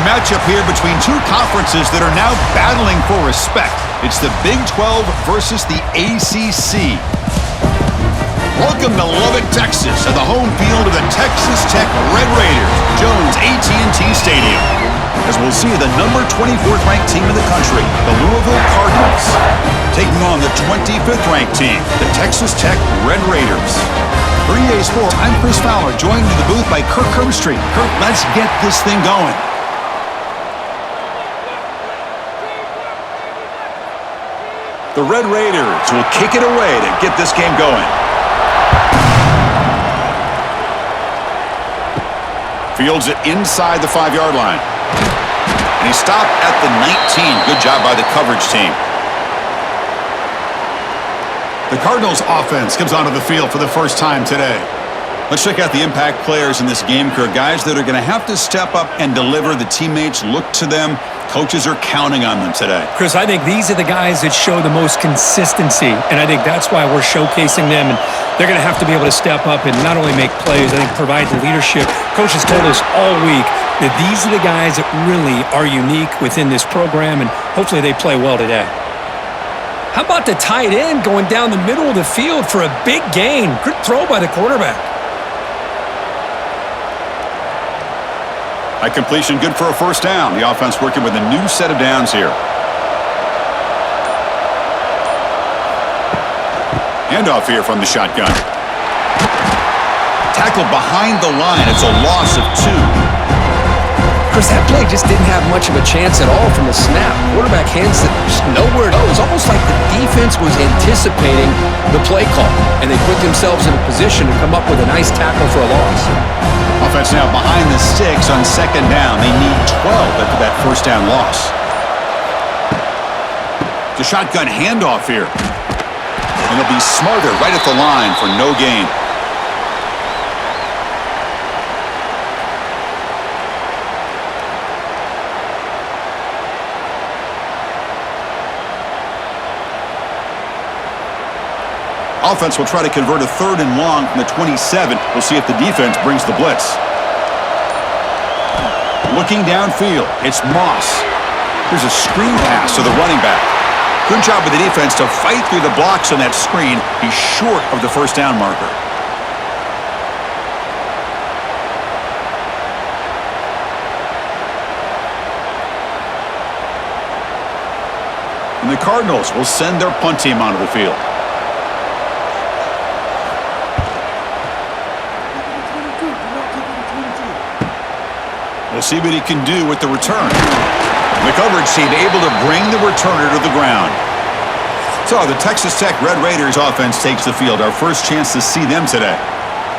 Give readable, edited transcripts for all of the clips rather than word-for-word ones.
matchup here between two conferences that are now battling for respect. It's the Big 12 versus the ACC. Welcome to Lubbock, Texas, and the home field of the Texas Tech Red Raiders, Jones AT&T Stadium. As we'll see the number 24th ranked team in the country, the Louisville Cardinals, taking on the 25th ranked team, the Texas Tech Red Raiders. For EA Sports, I'm Chris Fowler, joined in the booth by Kirk Herbstreit. Kirk, let's get this thing going. The Red Raiders will kick it away to get this game going. Fields it inside the 5-yard line. And he stopped at the 19. Good job by the coverage team. The Cardinals offense comes onto the field for the first time today. Let's check out the impact players in this game, Kirk. Guys that are going to have to step up and deliver. The teammates look to them. Coaches are counting on them today. Chris, I think these are the guys that show the most consistency, and I think that's why we're showcasing them, and they're going to have to be able to step up and not only make plays, I think provide the leadership. Coaches told us all week that these are the guys that really are unique within this program, and hopefully they play well today. How about the tight end going down the middle of the field for a big gain? Good throw by the quarterback. High completion, good for a first down. The offense working with a new set of downs here. Handoff here from the shotgun. Tackled behind the line. It's a loss of 2. Chris, that play just didn't have much of a chance at all from the snap. Quarterback hands it just nowhere to go. It was almost like the defense was anticipating the play call, and they put themselves in a position to come up with a nice tackle for a loss. Offense now behind the sticks on second down. They need 12 after that first down loss. The shotgun handoff here. And they'll be smarter right at the line for no gain. Offense will try to convert a 3rd and long from the 27. We'll see if the defense brings the blitz. Looking downfield, it's Moss. Here's a screen pass to the running back. Good job with the defense to fight through the blocks on that screen. He's short of the first down marker. And the Cardinals will send their punt team onto the field. We'll see what he can do with the return. The coverage team able to bring the returner to the ground. So the Texas Tech Red Raiders offense takes the field. Our first chance to see them today.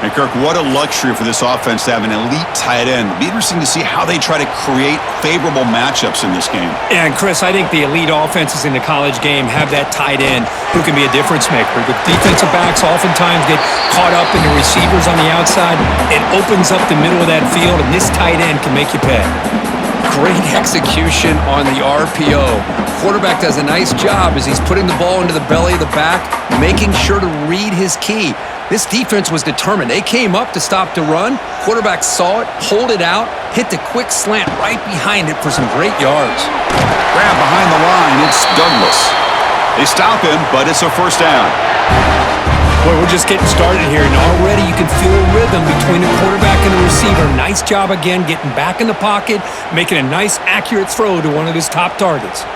And Kirk, what a luxury for this offense to have an elite tight end. It'll be interesting to see how they try to create favorable matchups in this game. Yeah, and Chris, I think the elite offenses in the college game have that tight end who can be a difference maker. The defensive backs oftentimes get caught up in the receivers on the outside. It opens up the middle of that field, and this tight end can make you pay. Great execution on the RPO. Quarterback does a nice job as he's putting the ball into the belly of the back, making sure to read his key. This defense was determined. They came up to stop the run. Quarterback saw it, pulled it out, hit the quick slant right behind it for some great yards. Grab behind the line, it's Douglas. They stop him, but it's a first down. Boy, we're just getting started here, and already you can feel a rhythm between the quarterback and the receiver. Nice job again getting back in the pocket, making a nice, accurate throw to one of his top targets.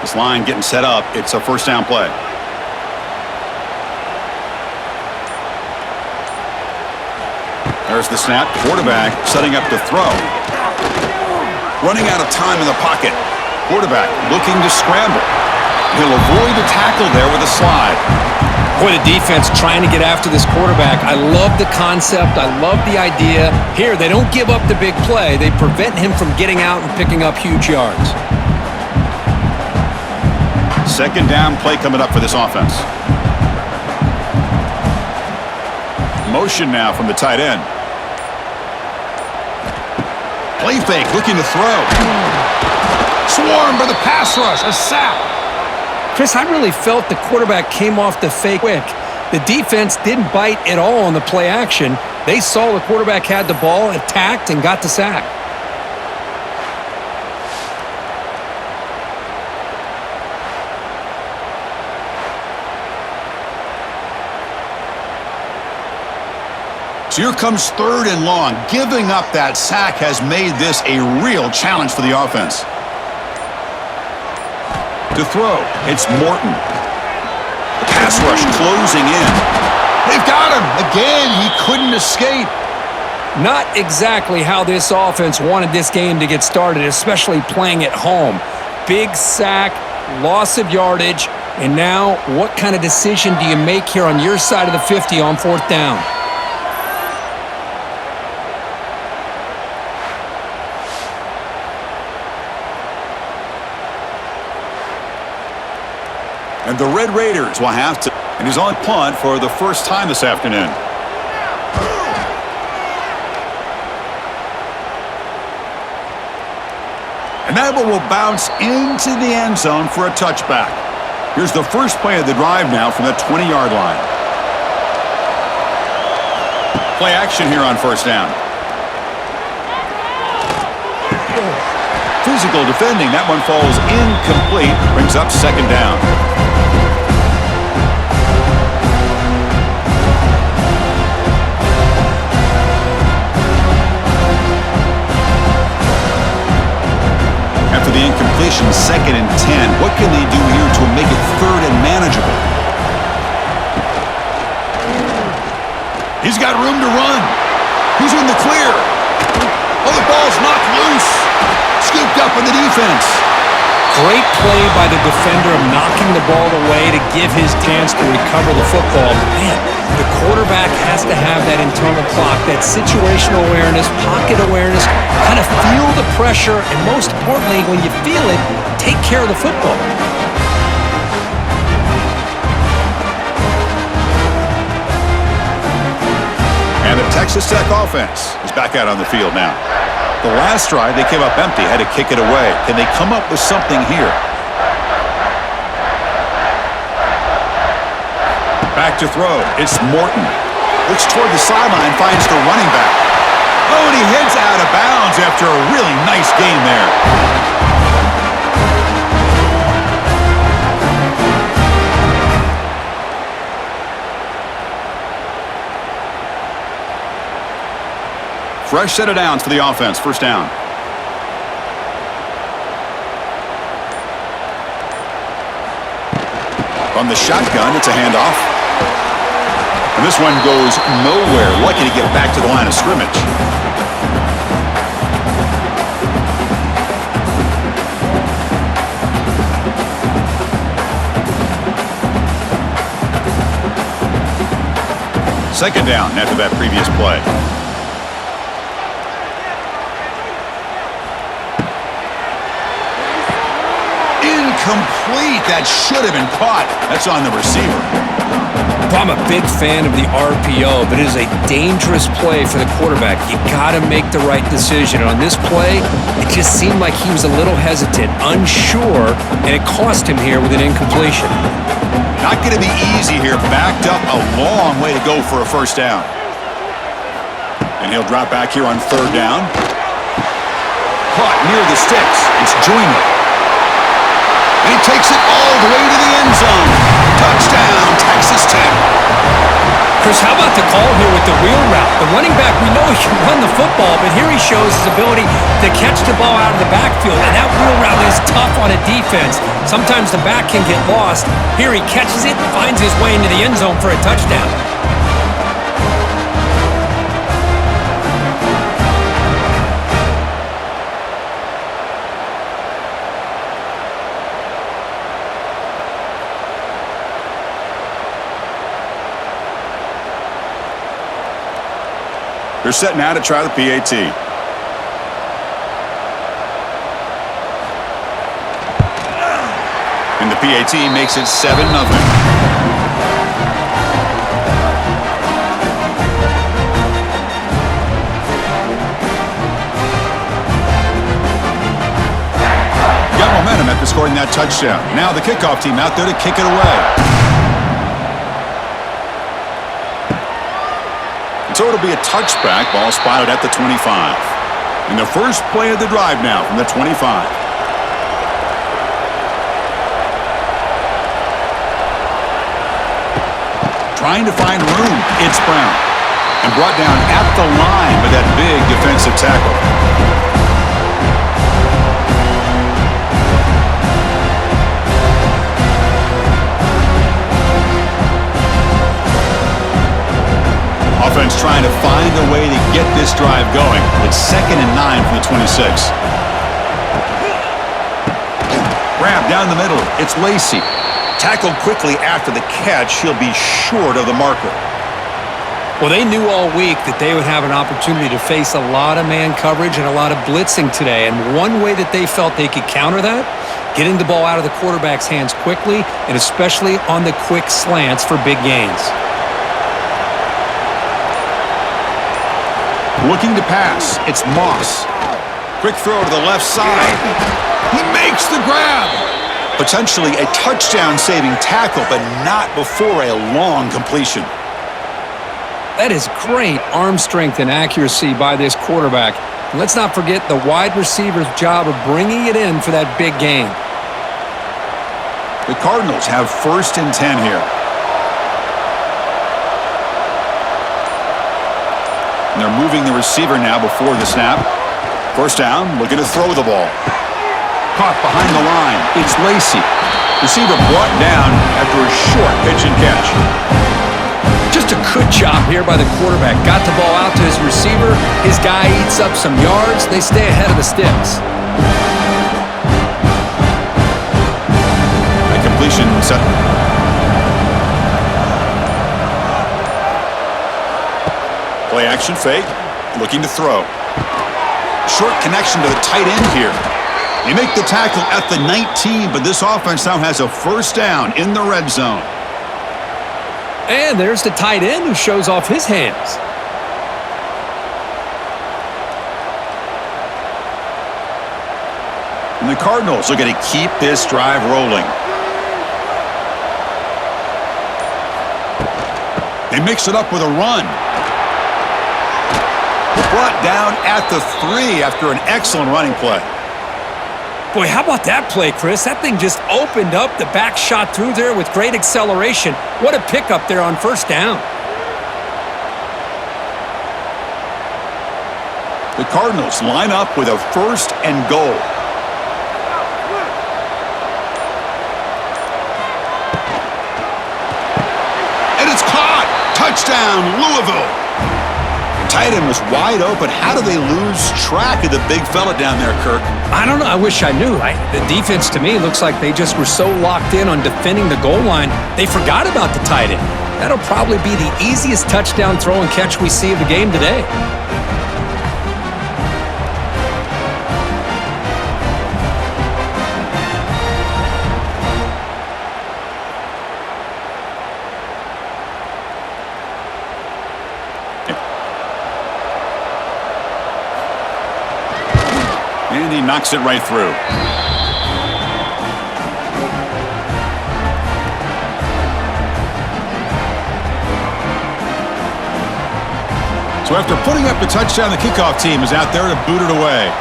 This line getting set up. It's a first down play. There's the snap. Quarterback setting up to throw. Running out of time in the pocket. Quarterback looking to scramble. He'll avoid the tackle there with a slide. Boy, the defense trying to get after this quarterback. I love the concept. I love the idea. Here, they don't give up the big play. They prevent him from getting out and picking up huge yards. Second down play coming up for this offense. Motion now from the tight end. Play fake, looking to throw. Swarmed by the pass rush, a sack. Chris, I really felt the quarterback came off the fake quick. The defense didn't bite at all on the play action. They saw the quarterback had the ball, attacked, and got the sack. So here comes 3rd and long. Giving up that sack has made this a real challenge for the offense. To throw, it's Morton. The pass rush closing in. They've got him. Again, he couldn't escape. Not exactly how this offense wanted this game to get started, especially playing at home. Big sack, loss of yardage, and now what kind of decision do you make here on your side of the 50 on 4th down? And the Red Raiders will have to, and he's on punt for the first time this afternoon. And that one will bounce into the end zone for a touchback. Here's the first play of the drive now from the 20-yard line. Play action here on 1st down. Physical defending. That one falls incomplete. Brings up 2nd down. After the incompletion, 2nd and 10. What can they do here to make it 3rd and manageable? He's got room to run. He's in the clear. Oh, the ball's knocked loose. Scooped up in the defense. Great play by the defender of knocking the ball away to give his chance to recover the football. But man, the quarterback has to have that internal clock, that situational awareness, pocket awareness, kind of feel the pressure, and most importantly, when you feel it, take care of the football. And the Texas Tech offense is back out on the field now. The last drive, they came up empty, had to kick it away. Can they come up with something here? Back to throw. It's Morton. Looks toward the sideline, finds the running back. Oh, and he heads out of bounds after a really nice game there. Fresh set of downs for the offense. 1st down. From the shotgun, it's a handoff. And this one goes nowhere. Lucky to get back to the line of scrimmage. Second down after that previous play. Incomplete. That should have been caught. That's on the receiver. I'm a big fan of the RPO, but it is a dangerous play for the quarterback. You got to make the right decision. And on this play, it just seemed like he was a little hesitant, unsure, and it cost him here with an incompletion. Not going to be easy here. Backed up a long way to go for a 1st down. And he'll drop back here on 3rd down. Caught near the sticks. It's Joyner. And he takes it all the way to the end zone. Touchdown, Texas Tech. Chris, how about the call here with the wheel route? The running back, we know he can run the football, but here he shows his ability to catch the ball out of the backfield. And that wheel route is tough on a defense. Sometimes the back can get lost. Here he catches it and finds his way into the end zone for a touchdown. They're set now to try the PAT. And the PAT makes it 7-0. Got momentum after scoring that touchdown. Now the kickoff team out there to kick it away. So it'll be a touchback. Ball spotted at the 25. And the first play of the drive now from the 25. Trying to find room. It's Brown. and brought down at the line with that big defensive tackle. Offense trying to find a way to get this drive going. It's 2nd and 9 from the 26. Grab down the middle. It's Lacey. Tackled quickly after the catch. He'll be short of the marker. Well, they knew all week that they would have an opportunity to face a lot of man coverage and a lot of blitzing today. And one way that they felt they could counter that, getting the ball out of the quarterback's hands quickly, and especially on the quick slants for big gains. Looking to pass. It's Moss. Quick throw to the left side. He makes the grab. Potentially a touchdown-saving tackle, but not before a long completion. That is great arm strength and accuracy by this quarterback. And let's not forget the wide receiver's job of bringing it in for that big gain. The Cardinals have 1st and 10 here. And they're moving the receiver now before the snap. 1st down, looking to throw the ball. Caught behind the line. It's Lacey. Receiver brought down after a short pitch and catch. Just a good job here by the quarterback. Got the ball out to his receiver. His guy eats up some yards. They stay ahead of the sticks. A completion set. Play action fake. Looking to throw. Short connection to the tight end here. They make the tackle at the 19, but this offense now has a 1st down in the red zone. And there's the tight end who shows off his hands. And the Cardinals are going to keep this drive rolling. They mix it up with a run. Brought down at the 3 after an excellent running play. Boy, how about that play, Chris? That thing just opened up. The back shot through there with great acceleration. What a pickup there on 1st down. The Cardinals line up with a 1st and goal. And it's caught! Touchdown, Louisville! Tight end was wide open. How do they lose track of the big fella down there, Kirk? I don't know. I wish I knew. The defense, to me, looks like they just were so locked in on defending the goal line, they forgot about the tight end. That'll probably be the easiest touchdown throw and catch we see of the game today. And he knocks it right through. So after putting up the touchdown, the kickoff team is out there to boot it away.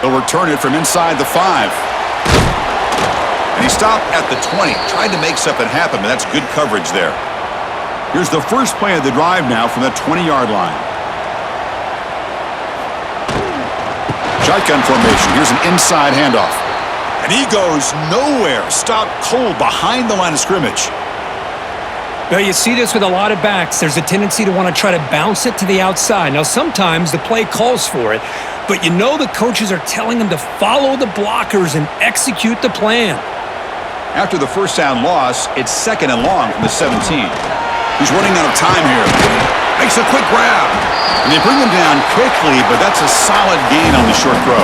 They'll return it from inside the 5. And he stopped at the 20. Tried to make something happen, but that's good coverage there. Here's the first play of the drive now from that 20-yard line. Shotgun formation. Here's an inside handoff. And he goes nowhere. Stopped cold behind the line of scrimmage. Well, you see this with a lot of backs. There's a tendency to want to try to bounce it to the outside. Now, sometimes the play calls for it, but you know the coaches are telling them to follow the blockers and execute the plan. After the 1st down loss, it's 2nd and long from the 17. He's running out of time here. Makes a quick grab. And they bring him down quickly, but that's a solid gain on the short throw.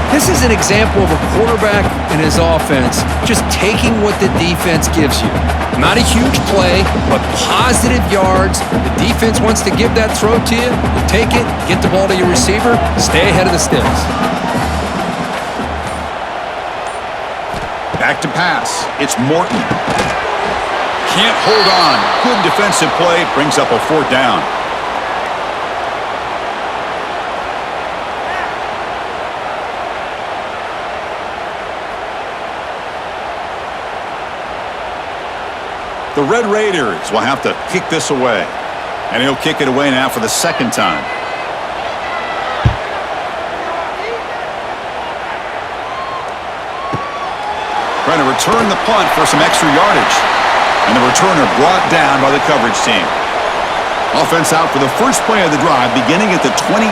This is an example of a quarterback and his offense just taking what the defense gives you. Not a huge play, but positive yards. The defense wants to give that throw to you. You take it, get the ball to your receiver, stay ahead of the sticks. Back to pass. It's Morton. Can't hold on. Good defensive play. Brings up a 4th down. The Red Raiders will have to kick this away. And he'll kick it away now for the second time. Trying to return the punt for some extra yardage. And the returner brought down by the coverage team. Offense out for the first play of the drive, beginning at the 22.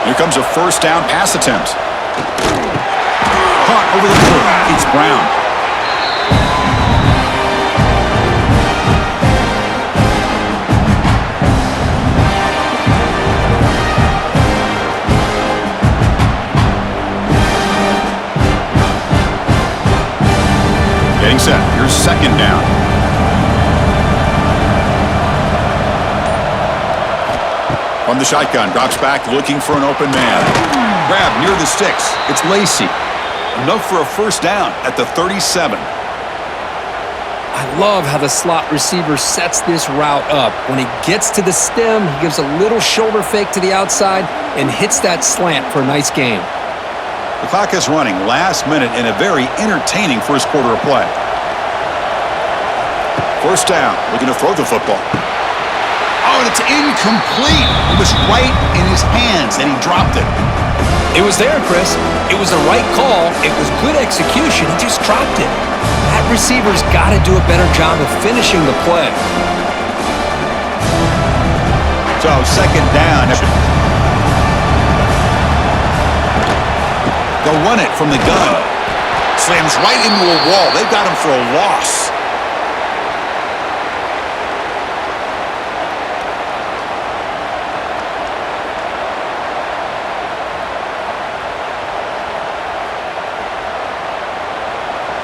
Here comes a first down pass attempt. Caught over the middle. It's Brown. Getting set. Here's second down. From the shotgun, drops back looking for an open man. Grab near the sticks. It's Lacey. Enough for a first down at the 37. I love how the slot receiver sets this route up. When he gets to the stem, he gives a little shoulder fake to the outside and hits that slant for a nice gain. The clock is running last minute in a very entertaining first quarter of play. First down, looking to throw the football. Oh, and it's incomplete. It was right in his hands, and he dropped it. It was there, Chris. It was the right call. It was good execution. He just dropped it. That receiver's got to do a better job of finishing the play. So, second down. They'll run it from the gun. Slams right into a wall. They've got him for a loss.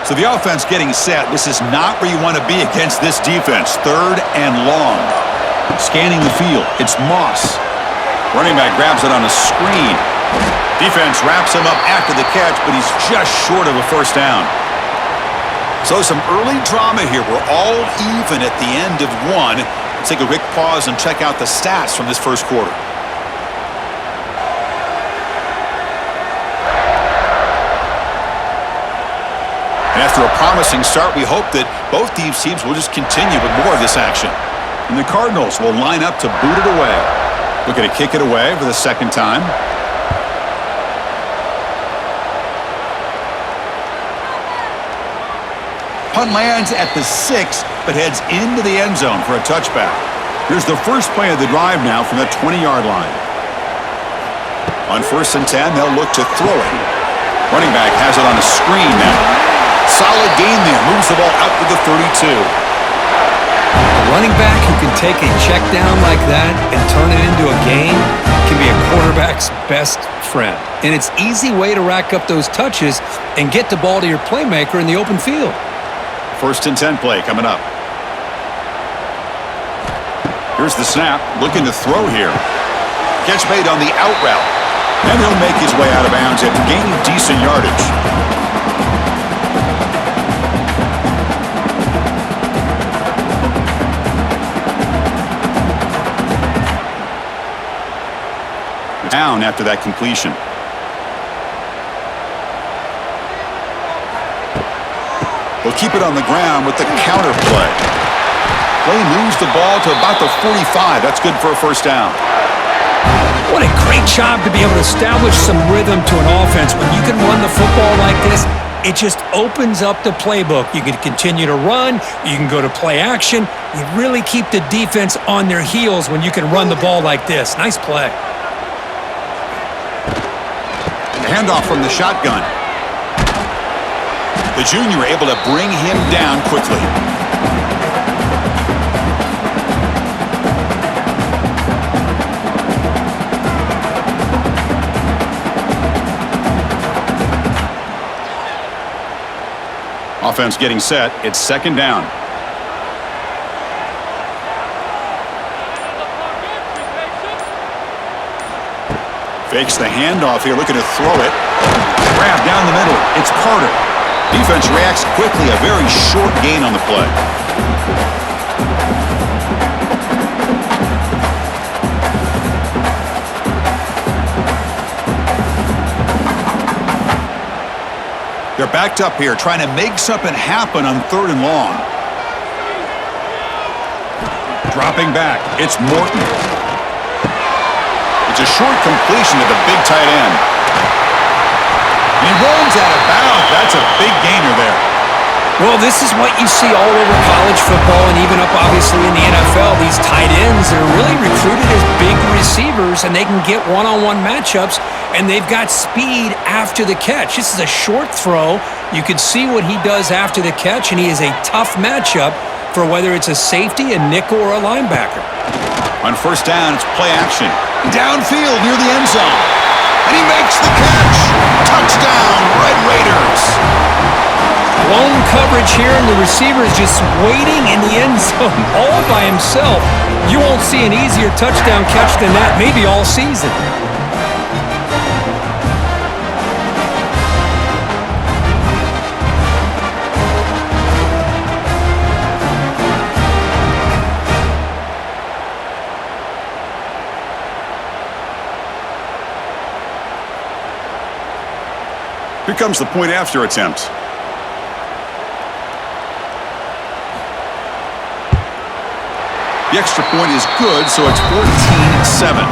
So the offense getting set. This is not where you want to be against this defense. Third and long. Scanning the field. It's Moss. Running back grabs it on a screen. Defense wraps him up after the catch, but he's just short of a first down. So some early drama here. We're all even at the end of one. Let's take a quick pause and check out the stats from this first quarter. And after a promising start, we hope that both these teams will just continue with more of this action. And the Cardinals will line up to boot it away. Looking to kick it away for the second time. Punt lands at the 6, but heads into the end zone for a touchback. Here's the first play of the drive now from the 20-yard line. On first and 10, they'll look to throw it. Running back has it on a screen now. Solid gain there. Moves the ball out to the 32. A running back who can take a check down like that and turn it into a gain can be a quarterback's best friend. And it's an easy way to rack up those touches and get the ball to your playmaker in the open field. First and 10 play coming up. Here's the snap. Looking to throw here. Catch made on the out route. And he'll make his way out of bounds after gaining decent yardage. Down after that completion. We'll keep it on the ground with the counter play. Play moves the ball to about the 45. That's good for a first down. What a great job to be able to establish some rhythm to an offense. When you can run the football like this, it just opens up the playbook. You can continue to run. You can go to play action. You really keep the defense on their heels when you can run the ball like this. Nice play. The handoff from the shotgun. The junior able to bring him down quickly. Offense getting set. It's second down. Fakes the handoff here, looking to throw it. Grab down the middle. It's Carter. Defense reacts quickly. A very short gain on the play. They're backed up here, trying to make something happen on third and long. Dropping back, it's Morton. It's a short completion to the big tight end. And he runs out of bounds. That's a big gainer there. Well, this is what you see all over college football and even up, obviously, in the NFL. These tight ends are really recruited as big receivers, and they can get one-on-one matchups, and they've got speed after the catch. This is a short throw. You can see what he does after the catch, and he is a tough matchup for whether it's a safety, a nickel, or a linebacker. On first down, it's play action. Downfield near the end zone. And he makes the catch. Touchdown, Red Raiders. Blown coverage here, and the receiver is just waiting in the end zone all by himself. You won't see an easier touchdown catch than that, maybe all season. Here comes the point after attempt. The extra point is good, so it's 14-7.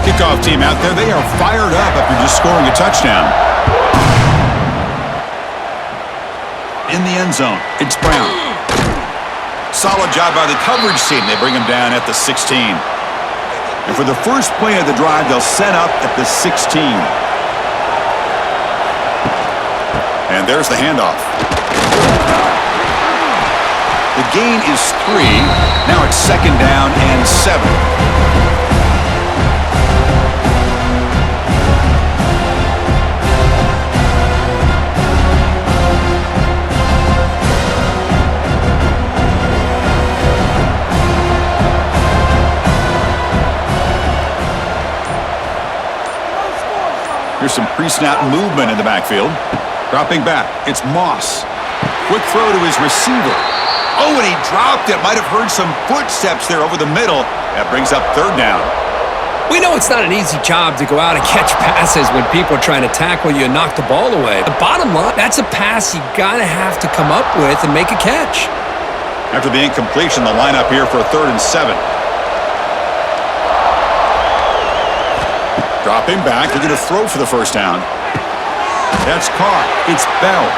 Kickoff team out there, they are fired up after just scoring a touchdown. In the end zone, it's Brown. Solid job by the coverage team. They bring him down at the 16. And for the first play of the drive, they'll set up at the 16. And there's the handoff. The gain is 3. Now it's second down and 7. Here's some pre-snap movement in the backfield. Dropping back, it's Moss. Quick throw to his receiver. Oh, and he dropped it. Might have heard some footsteps there over the middle. That brings up third down. We know it's not an easy job to go out and catch passes when people are trying to tackle you and knock the ball away. The bottom line, that's a pass you got to have to come up with and make a catch. After the incompletion, the lineup here for a 3rd and 7. Dropping back, they're going to throw for the first down. That's caught. It's Bell.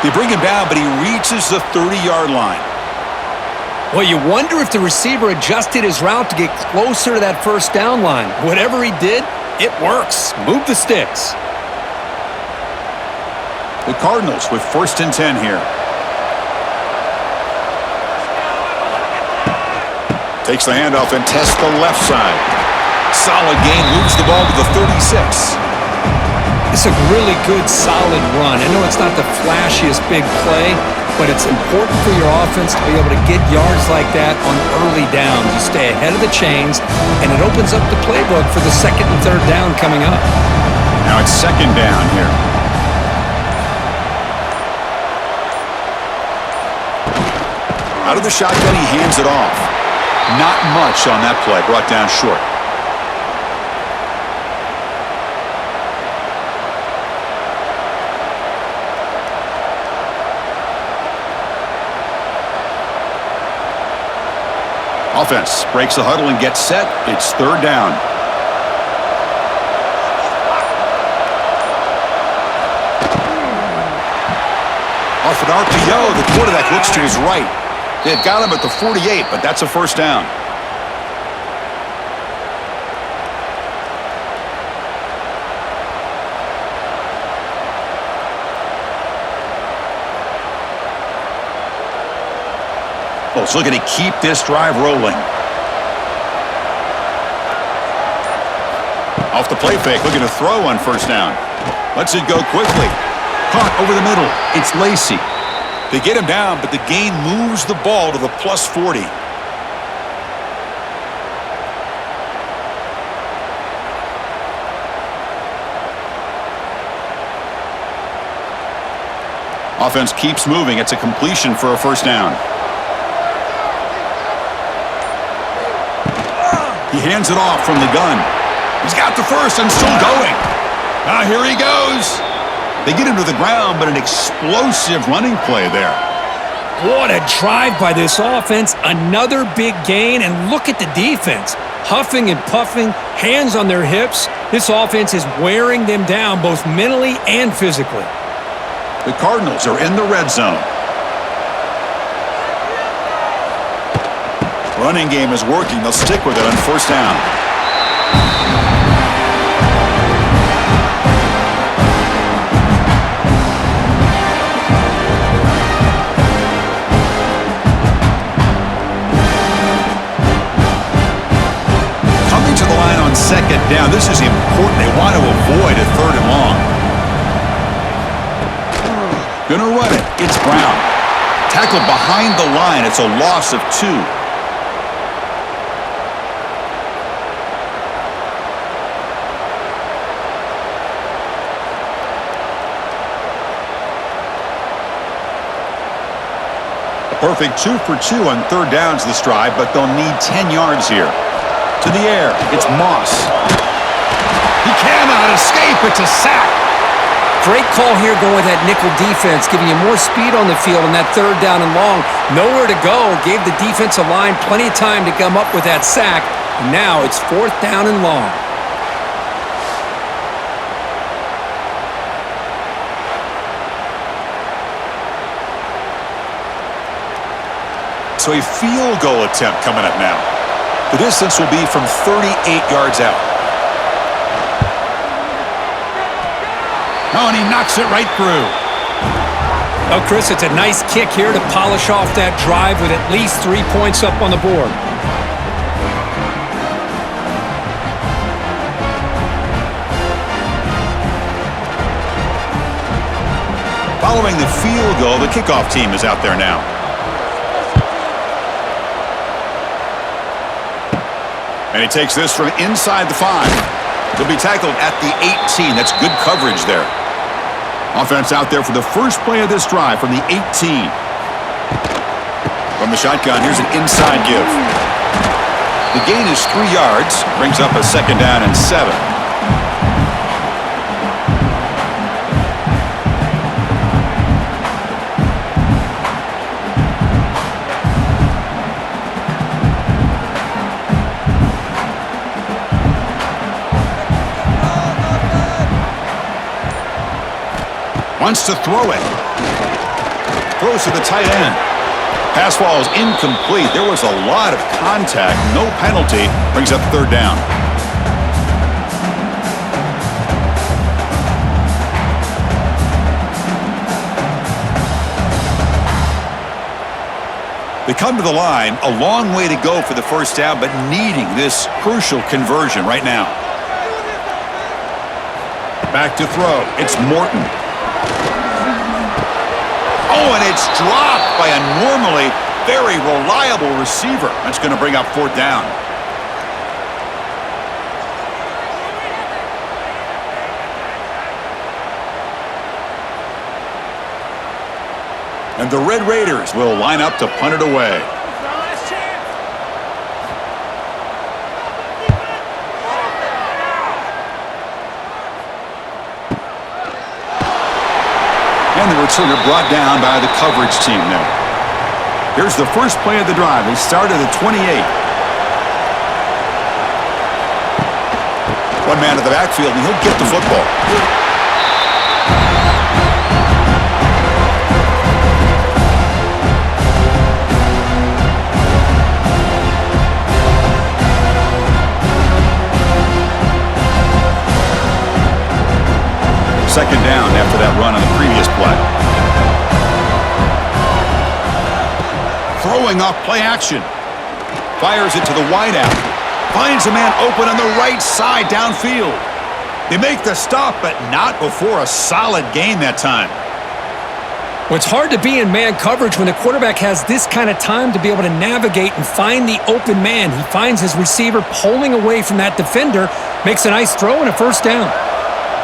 They bring him down, but he reaches the 30-yard line. Well, you wonder if the receiver adjusted his route to get closer to that first down line. Whatever he did, it works. Move the sticks. The Cardinals with 1st and 10 here. Takes the handoff and tests the left side. Solid gain, moves the ball to the 36. It's a really good, solid run. I know it's not the flashiest big play, but it's important for your offense to be able to get yards like that on early downs. You stay ahead of the chains, and it opens up the playbook for the 2nd and 3rd down coming up. Now it's 2nd down here. Out of the shotgun, he hands it off. Not much on that play, brought down short. Offense breaks the huddle and gets set. It's 3rd down. Off an RPO, the quarterback looks to his right. They've got him at the 48, but that's a first down. So looking to keep this drive rolling. Off the play fake, looking to throw on first down. Lets it go quickly. Caught over the middle. It's Lacey. They get him down, but the gain moves the ball to the plus 40. Offense keeps moving. It's a completion for a first down. He hands it off from the gun. He's got the first and still going. Now here he goes. They get him to the ground, but an explosive running play there. What a drive by this offense. Another big gain, and look at the defense. Huffing and puffing, hands on their hips. This offense is wearing them down both mentally and physically. The Cardinals are in the red zone. Running game is working. They'll stick with it on first down. Coming to the line on second down. This is important. They want to avoid a third and long. Gonna run it. It's Brown. Tackled behind the line. It's a loss of 2. Perfect 2 for 2 on third downs this drive, but they'll need 10 yards here. To the air, it's Moss. He cannot escape. It's a sack. Great call here going with that nickel defense, giving you more speed on the field on that third down and long. Nowhere to go. Gave the defensive line plenty of time to come up with that sack. And now it's fourth down and long. So a field goal attempt coming up now. The distance will be from 38 yards out. Oh, and he knocks it right through. Oh, Chris, it's a nice kick here to polish off that drive with at least 3 points up on the board. Following the field goal, the kickoff team is out there now. And he takes this from inside the 5. He'll be tackled at the 18. That's good coverage there. Offense out there for the first play of this drive from the 18. From the shotgun, here's an inside give. The gain is 3 yards. Brings up a second down and 7. Wants to throw it. Throws to the tight end. Pass ball is incomplete. There was a lot of contact. No penalty. Brings up third down. They come to the line. A long way to go for the first down, but needing this crucial conversion right now. Back to throw. It's Morton. Oh, and it's dropped by a normally very reliable receiver. That's going to bring up fourth down. And the Red Raiders will line up to punt it away. And the returner brought down by the coverage team there. Here's the first play of the drive. They start at the 28. One man to the backfield, and he'll get the football. Second down after that run on the previous play. Throwing off play action. Fires it to the wideout. Finds a man open on the right side downfield. They make the stop, but not before a solid gain that time. Well, it's hard to be in man coverage when the quarterback has this kind of time to be able to navigate and find the open man. He finds his receiver pulling away from that defender, makes a nice throw and a first down.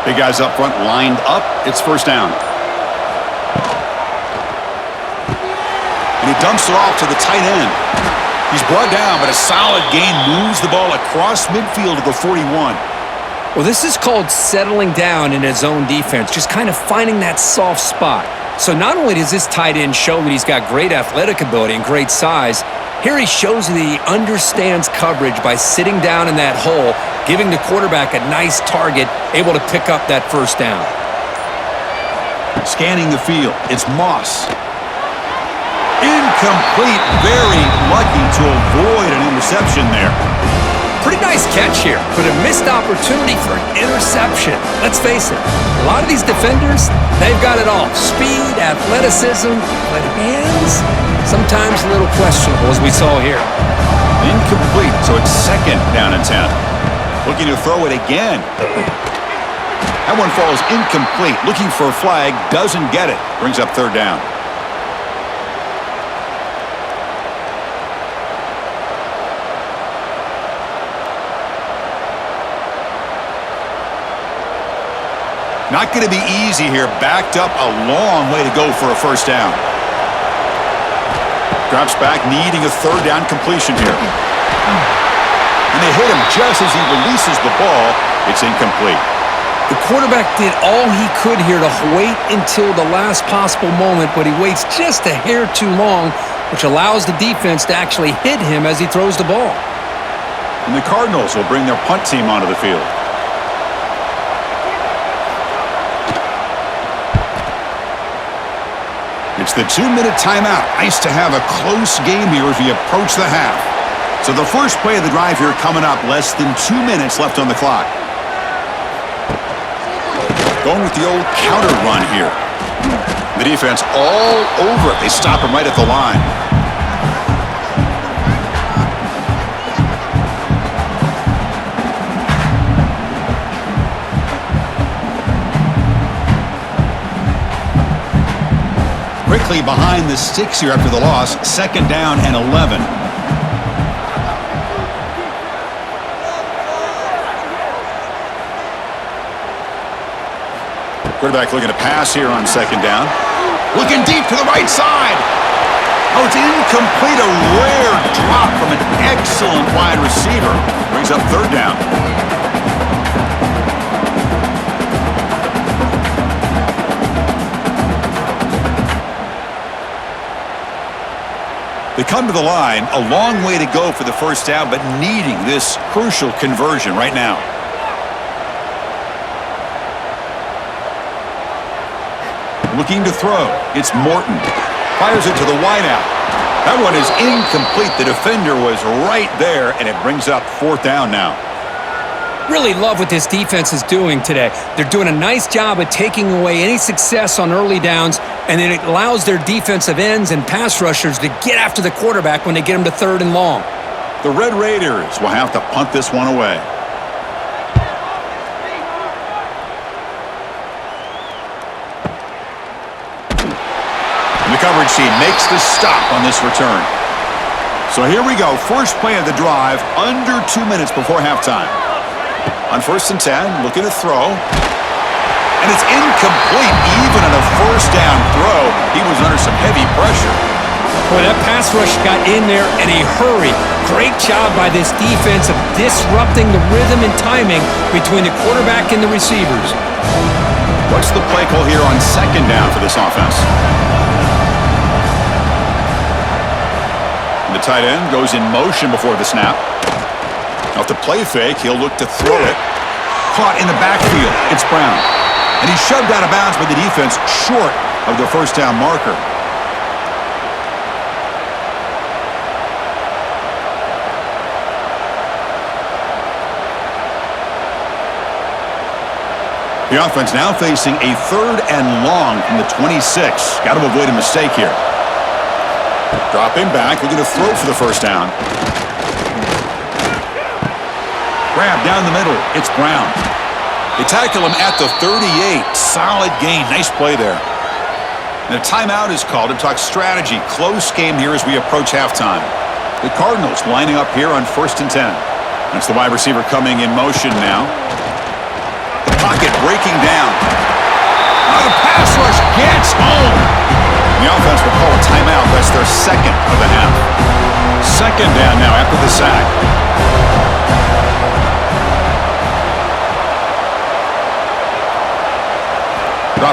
Big guys up front lined up. It's first down. And he dumps it off to the tight end. He's brought down, but a solid gain moves the ball across midfield to the 41. Well, this is called settling down in his own defense, just kind of finding that soft spot. So not only does this tight end show that he's got great athletic ability and great size, here he shows that he understands coverage by sitting down in that hole, giving the quarterback a nice target, able to pick up that first down. Scanning the field, it's Moss. Incomplete, very lucky to avoid an interception there. Pretty nice catch here, but a missed opportunity for an interception. Let's face it, a lot of these defenders, they've got it all. Speed, athleticism, but hands, sometimes a little questionable, as we saw here. Incomplete, so it's second down and 10. Looking to throw it again. That one falls incomplete. Looking for a flag, doesn't get it. Brings up third down. Not going to be easy here. Backed up a long way to go for a first down. Drops back, needing a third down completion here. And they hit him just as he releases the ball. It's incomplete. The quarterback did all he could here to wait until the last possible moment, but he waits just a hair too long, which allows the defense to actually hit him as he throws the ball. And the Cardinals will bring their punt team onto the field. It's the 2-minute timeout. Nice to have a close game here as we approach the half. So the first play of the drive here coming up, less than 2 minutes left on the clock. Going with the old counter run here. The defense all over it. They stop him right at the line. Quickly behind the sticks here after the loss. Second down and 11. Quarterback looking to pass here on second down. Looking deep to the right side. Oh, it's incomplete. A rare drop from an excellent wide receiver. Brings up third down. They come to the line, a long way to go for the first down, but needing this crucial conversion right now. Looking to throw. It's Morton. Fires it to the wideout. That one is incomplete. The defender was right there, and it brings up fourth down now. Really love what this defense is doing today. They're doing a nice job of taking away any success on early downs, and then it allows their defensive ends and pass rushers to get after the quarterback when they get him to third and long. The Red Raiders will have to punt this one away. And the coverage team makes the stop on this return. So here we go. First play of the drive, under 2 minutes before halftime. On first and 10, looking to throw. And it's incomplete. Even on a first down throw, he was under some heavy pressure. Boy, that pass rush got in there in a hurry. Great job by this defense of disrupting the rhythm and timing between the quarterback and the receivers. What's the play call here on second down for this offense? The tight end goes in motion before the snap. Off the play fake, he'll look to throw it. Caught in the backfield. It's Brown. And he's shoved out of bounds by the defense short of the first down marker. The offense now facing a third and long from the 26. Got to avoid a mistake here. Dropping back, looking to throw for the first down. Grab down the middle. It's Brown. They tackle him at the 38. Solid gain. Nice play there. And a timeout is called to talk strategy. Close game here as we approach halftime. The Cardinals lining up here on first and 10. That's the wide receiver coming in motion now. The pocket breaking down. Oh, the pass rush gets home. The offense will call a timeout. That's their second of the half. Second down now after the sack.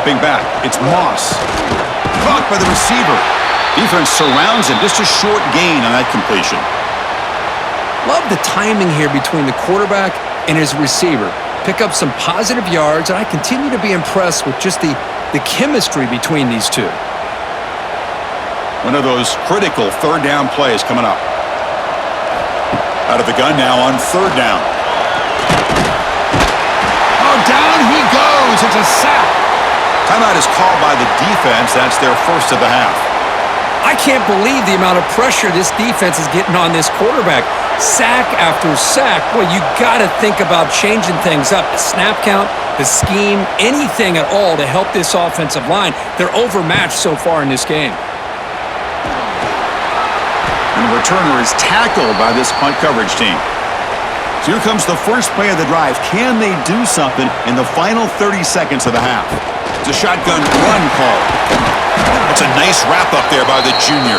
Dropping back, it's Moss. Caught by the receiver. Defense surrounds him. Just a short gain on that completion. Love the timing here between the quarterback and his receiver. Pick up some positive yards, and I continue to be impressed with just the chemistry between these two. One of those critical third down plays coming up. Out of the gun now on third down. Oh, down he goes. It's a sack. Timeout is called by the defense. That's their first of the half. I can't believe the amount of pressure this defense is getting on this quarterback. Sack after sack. Boy, you got to think about changing things up. The snap count, the scheme, anything at all to help this offensive line. They're overmatched so far in this game. And the returner is tackled by this punt coverage team. So here comes the first play of the drive. Can they do something in the final 30 seconds of the half? It's a shotgun run call. That's a nice wrap up there by the junior.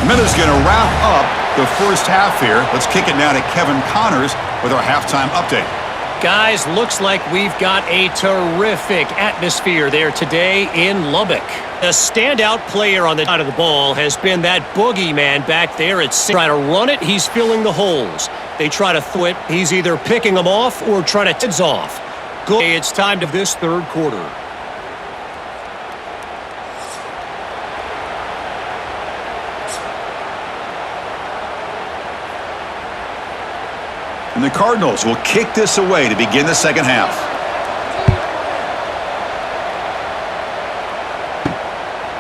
Miller's going to wrap up the first half here. Let's kick it now to Kevin Connors with our halftime update. Guys, looks like we've got a terrific atmosphere there today in Lubbock. The standout player on the side of the ball has been that boogeyman back there. It's trying to run it, he's filling the holes. They try to throw it, he's either picking them off or trying to heads off. Good. It's time to this third quarter. And the Cardinals will kick this away to begin the second half.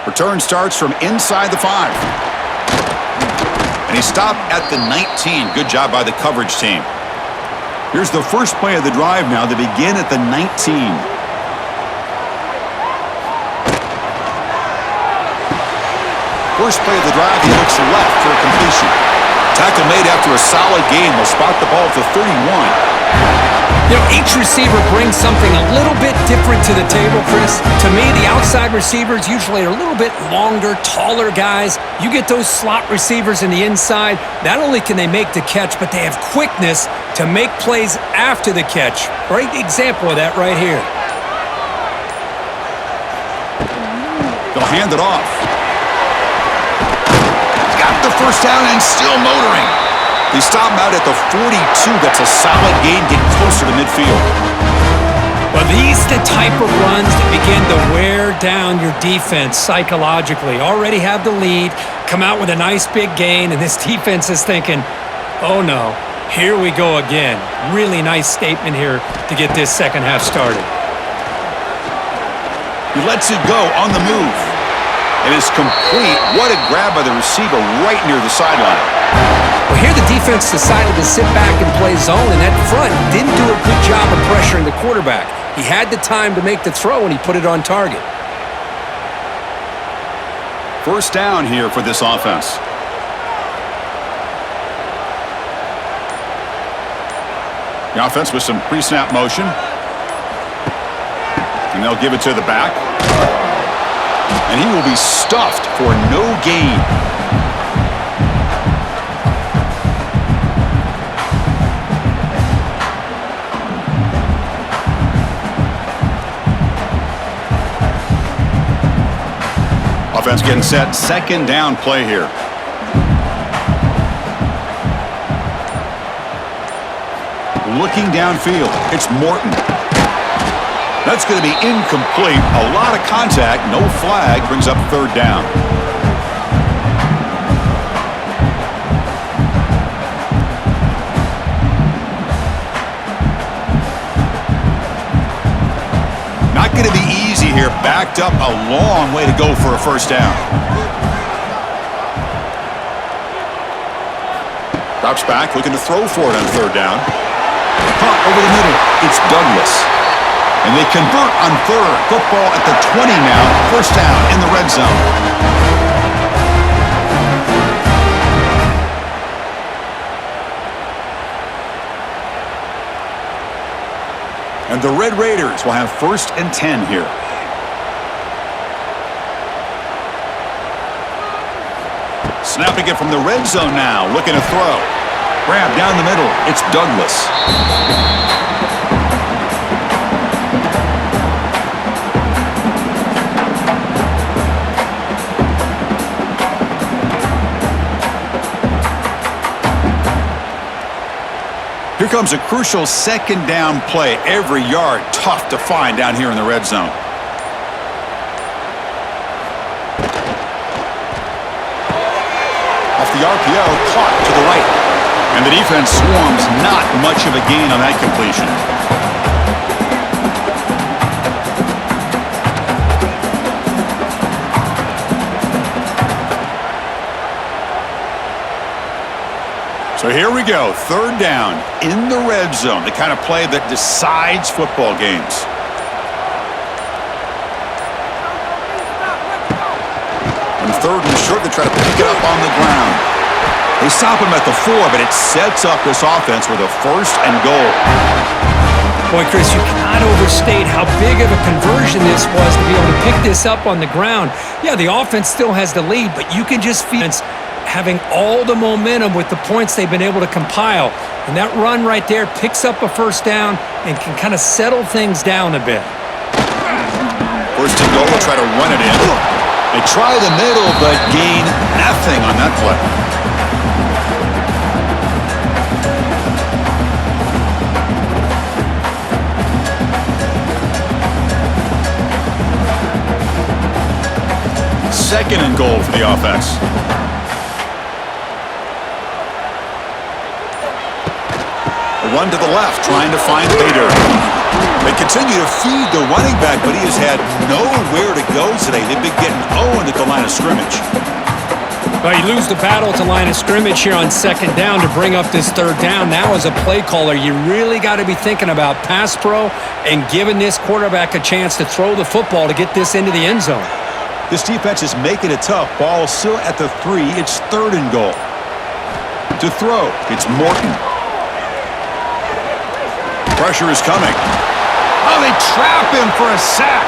Return starts from inside the 5. And he stopped at the 19. Good job by the coverage team. Here's the first play of the drive now to begin at the 19. First play of the drive, he looks left for a completion. Tackle made after a solid game. Will spot the ball at the 31. You know, each receiver brings something a little bit different to the table, Chris. To me, the outside receivers usually are a little bit longer, taller guys. You get those slot receivers in the inside, not only can they make the catch, but they have quickness to make plays after the catch. Great example of that right here. They'll hand it off. Got the first down and still motoring. They stop him out at the 42. That's a solid gain, getting closer to midfield. Well, these the type of runs that begin to wear down your defense psychologically. Already have the lead, come out with a nice big gain, and this defense is thinking, oh no, here we go again. Really nice statement here to get this second half started. He lets it go on the move. It is complete. What a grab by the receiver right near the sideline. Well, here the defense decided to sit back and play zone, and that front didn't do a good job of pressuring the quarterback. He had the time to make the throw, and he put it on target. First down here for this offense. The offense with some pre-snap motion. And they'll give it to the back. And he will be stuffed for no gain. Offense getting set. Second down play here. Looking downfield. It's Morton. That's going to be incomplete. A lot of contact. No flag. Brings up third down. Not going to be easy here. Backed up a long way to go for a first down. Drops back, looking to throw for it on third down. Punt over the middle. It's Douglas. And they convert on third. Football at the 20 now. First down in the red zone. And the Red Raiders will have first and 10 here. Snapping it from the red zone now, looking to throw. Grab down the middle. It's Douglas. Here comes a crucial second down play. Every yard tough to find down here in the red zone. Off the RPO, caught to the right. And the defense swarms, not much of a gain on that completion. So here we go, third down in the red zone, the kind of play that decides football games. On third and short, they try to pick it up on the ground. They stop him at the 4, but it sets up this offense with a first and goal. Boy, Chris, you cannot overstate how big of a conversion this was to be able to pick this up on the ground. Yeah, the offense still has the lead, but you can just feel it's having all the momentum with the points they've been able to compile. And that run right there picks up a first down and can kind of settle things down a bit. First and goal, we'll try to run it in. They try the middle, but gain nothing on that play. Second and goal for the offense. A run to the left, trying to find Bader. They continue to feed the running back, but he has had nowhere to go today. They've been getting owned at the line of scrimmage. Well, you lose the battle at the line of scrimmage here on second down to bring up this third down. Now, as a play caller, you really got to be thinking about pass pro and giving this quarterback a chance to throw the football to get this into the end zone. This defense is making it tough. Ball still at the 3. It's third and goal. To throw, it's Morton. Pressure is coming. Oh, they trap him for a sack.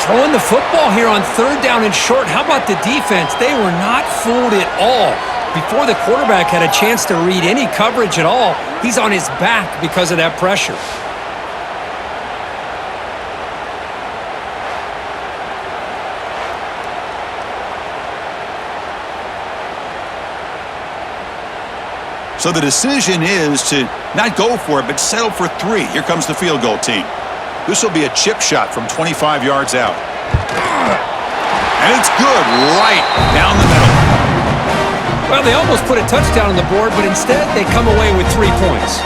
Throwing the football here on third down and short. How about the defense? They were not fooled at all. Before the quarterback had a chance to read any coverage at all, he's on his back because of that pressure. So the decision is to not go for it, but settle for 3. Here comes the field goal team. This will be a chip shot from 25 yards out. And it's good right down the middle. Well, they almost put a touchdown on the board, but instead they come away with 3 points.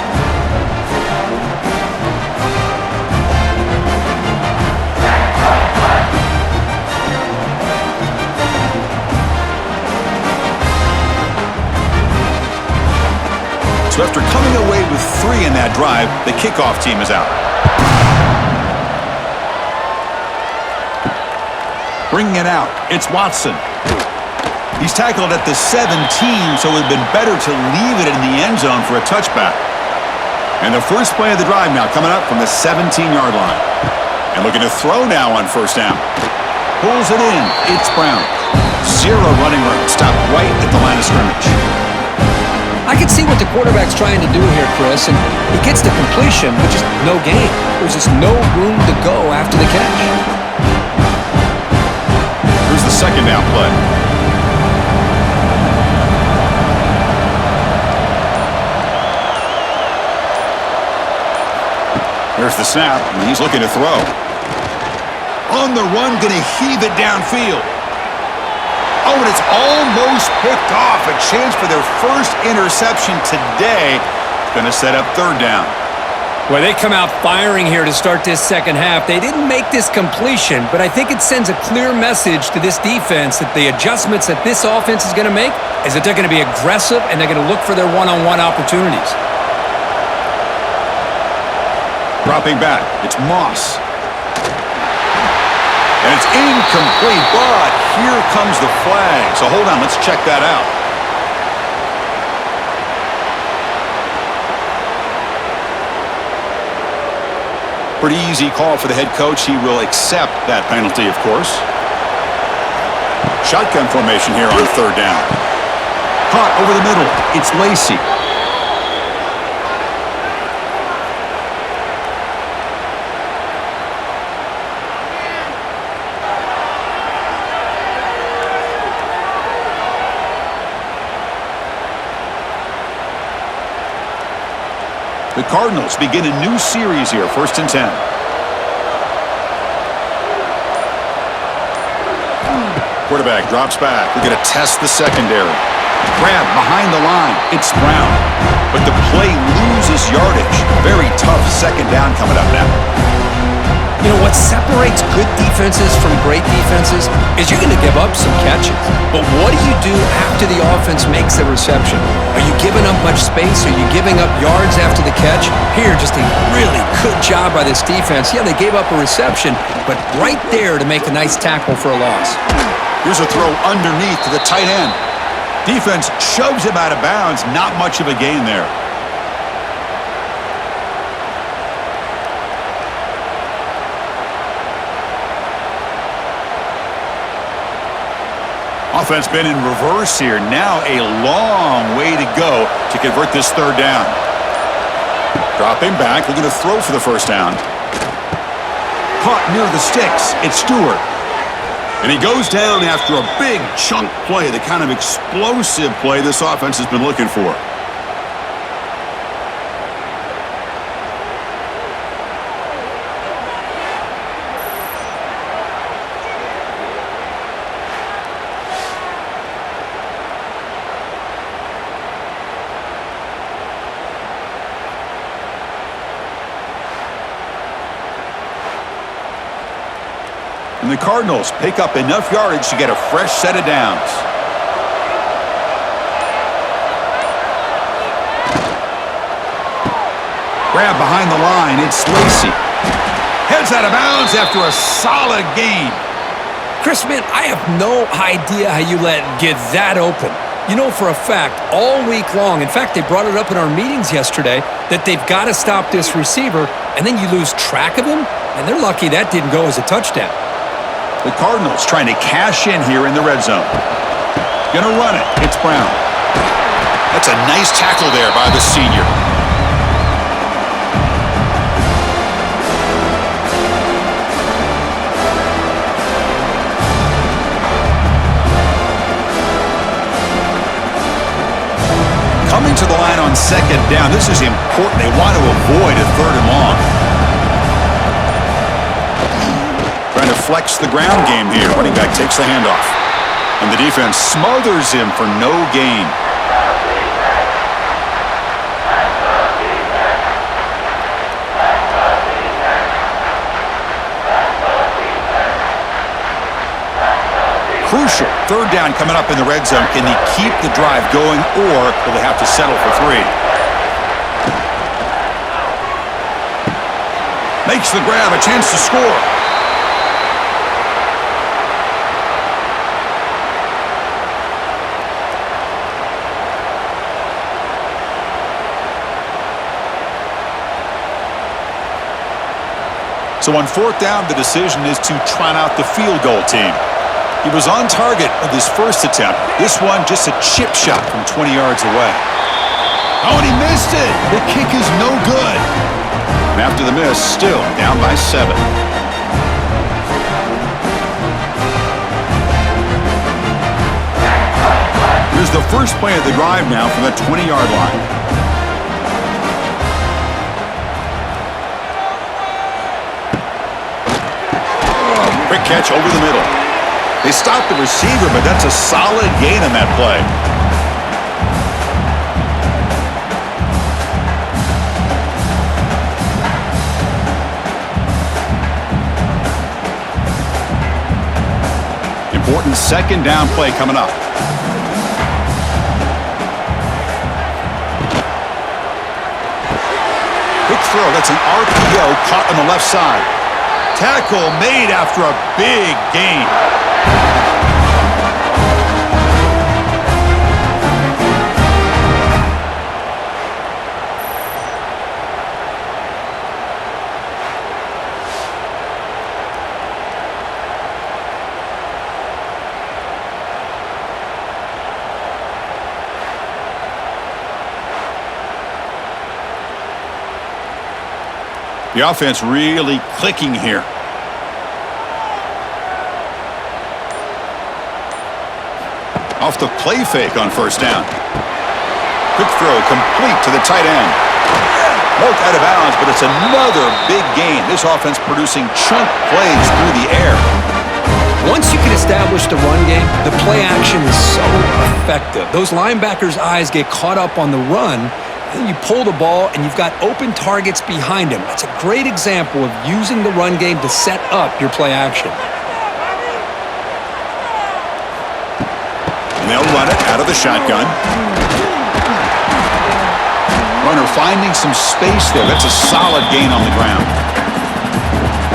So after coming away with 3 in that drive, the kickoff team is out. Bringing it out, it's Watson. He's tackled at the 17, so it would have been better to leave it in the end zone for a touchback. And the first play of the drive now coming up from the 17-yard line. And looking to throw now on first down. Pulls it in, it's Brown. 0 running room, stopped right at the line of scrimmage. I can see what the quarterback's trying to do here, Chris, and he gets the completion, but just no gain. There's just no room to go after the catch. Here's the second down play. There's the snap, and he's looking to throw. On the run, going to heave it downfield. Oh, and it's almost picked off. A chance for their first interception today. Going to set up third down. Well, they come out firing here to start this second half. They didn't make this completion, but I think it sends a clear message to this defense that the adjustments that this offense is going to make is that they're going to be aggressive and they're going to look for their one-on-one opportunities. Dropping back, it's Moss. And it's incomplete, but here comes the flag. So hold on, let's check that out. Pretty easy call for the head coach. He will accept that penalty, of course. Shotgun formation here on third down. Caught over the middle. It's Lacey. The Cardinals begin a new series here, 1st and 10. Quarterback drops back. We're going to test the secondary. Grab behind the line. It's Brown. But the play loses yardage. Very tough 2nd down coming up now. You know, what separates good defenses from great defenses is you're going to give up some catches. But what do you do after the offense makes the reception? Are you giving up much space? Are you giving up yards after the catch? Here, just a really good job by this defense. Yeah, they gave up a reception, but right there to make a nice tackle for a loss. Here's a throw underneath to the tight end. Defense shoves him out of bounds. Not much of a gain there. Offense been in reverse here. Now a long way to go to convert this 3rd down. Dropping back, looking to throw for the 1st down. Caught near the sticks. It's Stewart. And he goes down after a big chunk play, the kind of explosive play this offense has been looking for. And the Cardinals pick up enough yardage to get a fresh set of downs. Grab behind the line. It's Lacey. Heads out of bounds after a solid gain. Chris, man, I have no idea how you let him get that open. You know for a fact, all week long, in fact, they brought it up in our meetings yesterday, that they've got to stop this receiver, and then you lose track of him, and they're lucky that didn't go as a touchdown. The Cardinals trying to cash in here in the red zone. Gonna run it. It's Brown. That's a nice tackle there by the senior. Coming to the line on 2nd down. This is important. They want to avoid a 3rd and long. Trying to flex the ground game here. Running back takes the handoff. And the defense smothers him for no gain. Crucial 3rd down coming up in the red zone. Can they keep the drive going, or will they have to settle for 3? Makes the grab, a chance to score. So on 4th down, the decision is to trot out the field goal team. He was on target with his 1st attempt. This one just a chip shot from 20 yards away. Oh, and he missed it. The kick is no good. And after the miss, still down by 7. Here's the first play of the drive now from the 20-yard line. Quick catch over the middle. They stopped the receiver, but that's a solid gain on that play. Important 2nd down play coming up. Quick throw. That's an RPO caught on the left side. Tackle made after a big gain. The offense really clicking here. Off the play fake on first down. Quick throw complete to the tight end. Marked out of bounds, but it's another big gain. This offense producing chunk plays through the air. Once you can establish the run game, the play action is so effective. Those linebackers' eyes get caught up on the run, and you pull the ball, and you've got open targets behind him. That's a great example of using the run game to set up your play action. And they'll run it out of the shotgun. Runner finding some space there. That's a solid gain on the ground.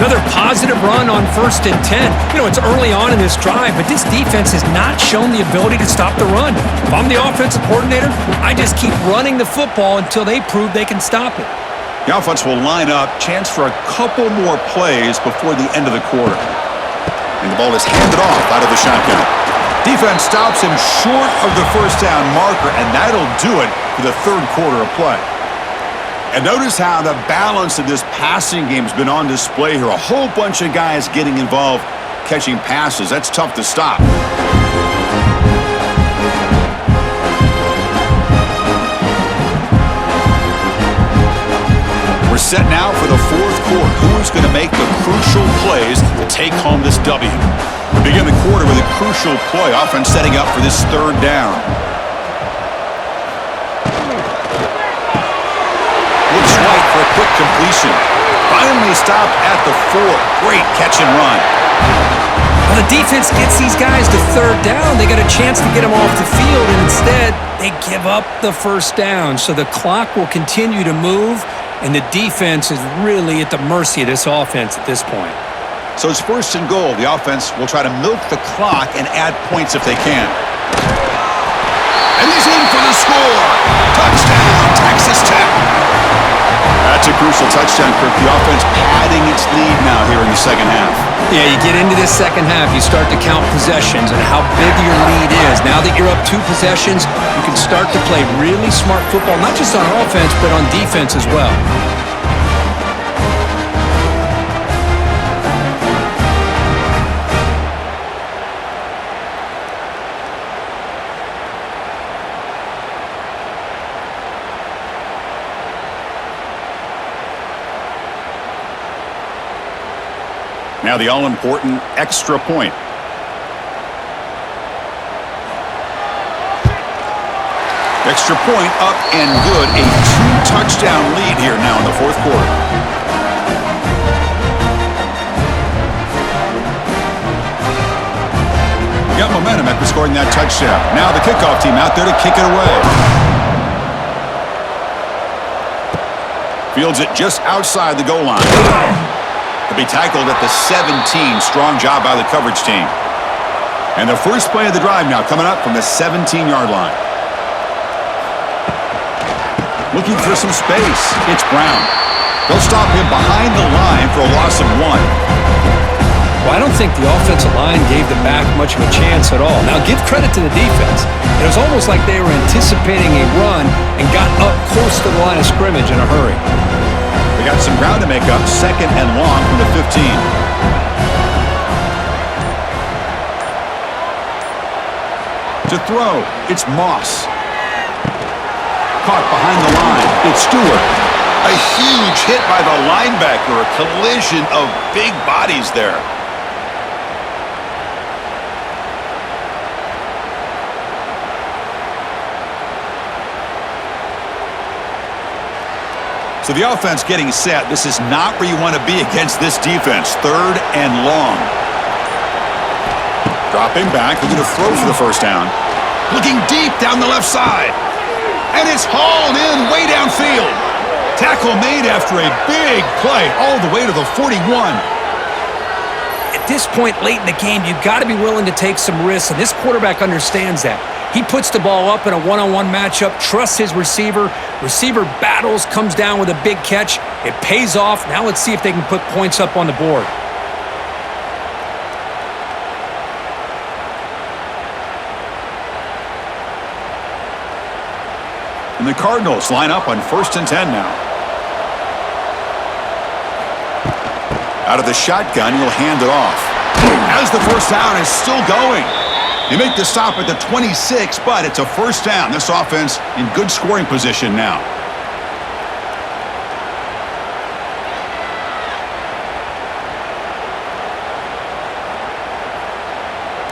Another positive run on 1st and 10. You know, it's early on in this drive, but this defense has not shown the ability to stop the run. If I'm the offensive coordinator, I just keep running the football until they prove they can stop it. The offense will line up. Chance for a couple more plays before the end of the quarter. And the ball is handed off out of the shotgun. Defense stops him short of the first down marker, and that'll do it for the third quarter of play. And notice how the balance of this passing game has been on display here. A whole bunch of guys getting involved, catching passes. That's tough to stop. We're set now for the fourth quarter. Who's going to make the crucial plays to take home this W? We begin the quarter with a crucial play. Offense setting up for this third down. Looks right for a quick completion. Finally stopped at the 4. Great catch and run. Well, the defense gets these guys to third down. They got a chance to get them off the field, and instead they give up the first down. So the clock will continue to move, and the defense is really at the mercy of this offense at this point. So it's 1st and goal. The offense will try to milk the clock and add points if they can. And he's in for the score. Touchdown, Texas Tech. That's a crucial touchdown, Kirk. The offense padding its lead now here in the second half. Yeah, you get into this second half, you start to count possessions and how big your lead is. Now that you're up 2 possessions, you can start to play really smart football, not just on offense, but on defense as well. Now the all-important extra point. Extra point up and good. A 2-touchdown lead here now in the fourth quarter. Got momentum after scoring that touchdown. Now the kickoff team out there to kick it away. Fields it just outside the goal line. To be tackled at the 17. Strong job by the coverage team. And the first play of the drive now coming up from the 17-yard line. Looking for some space. It's Brown. They'll stop him behind the line for a loss of 1. Well, I don't think the offensive line gave the back much of a chance at all. Now, give credit to the defense. It was almost like they were anticipating a run and got up close to the line of scrimmage in a hurry. They got some ground to make up. 2nd and long from the 15. To throw, it's Moss. Caught behind the line. It's Stewart. A huge hit by the linebacker. A collision of big bodies there. So the offense getting set. This is not where you want to be against this defense. 3rd and long. Dropping back. Looking to throw for the first down. Looking deep down the left side. And it's hauled in way downfield. Tackle made after a big play all the way to the 41. At this point late in the game, you've got to be willing to take some risks, and this quarterback understands that. He puts the ball up in a one-on-one matchup, trusts his receiver. Receiver battles, comes down with a big catch. It pays off. Now let's see if they can put points up on the board. And the Cardinals line up on 1st and 10 now. Out of the shotgun, he'll hand it off. As the first down is still going. They make the stop at the 26, but it's a first down. This offense in good scoring position now.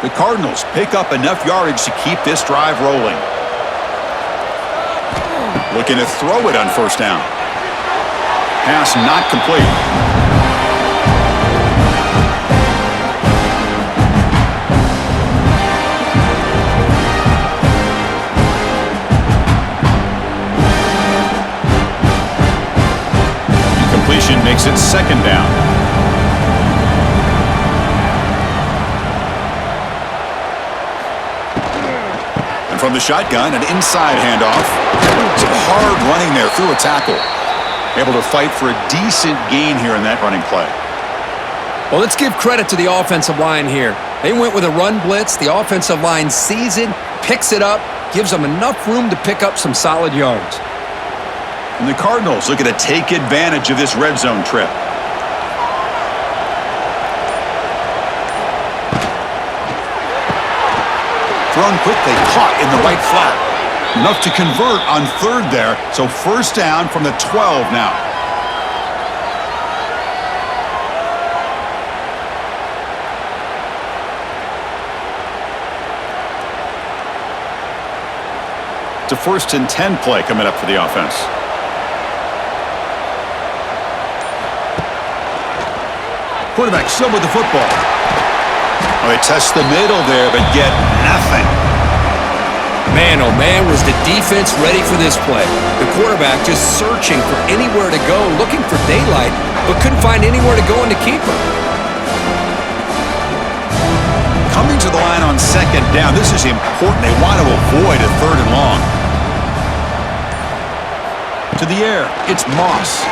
The Cardinals pick up enough yardage to keep this drive rolling. Looking to throw it on first down. Pass not complete. Incompletion makes it second down. From the shotgun, an inside handoff. Some hard running there through a tackle. Able to fight for a decent gain here in that running play. Well, let's give credit to the offensive line here. They went with a run blitz. The offensive line sees it, picks it up, gives them enough room to pick up some solid yards. And the Cardinals looking to take advantage of this red zone trip. Thrown quickly, caught in the right flat. Enough to convert on third there, so first down from the 12 now. It's a 1st and 10 play coming up for the offense. Quarterback still with the football. Oh, they test the middle there, but get nothing. Man, oh man, was the defense ready for this play. The quarterback just searching for anywhere to go, looking for daylight, but couldn't find anywhere to go in the keeper. Coming to the line on second down, this is important. They want to avoid a 3rd and long. To the air, it's Moss.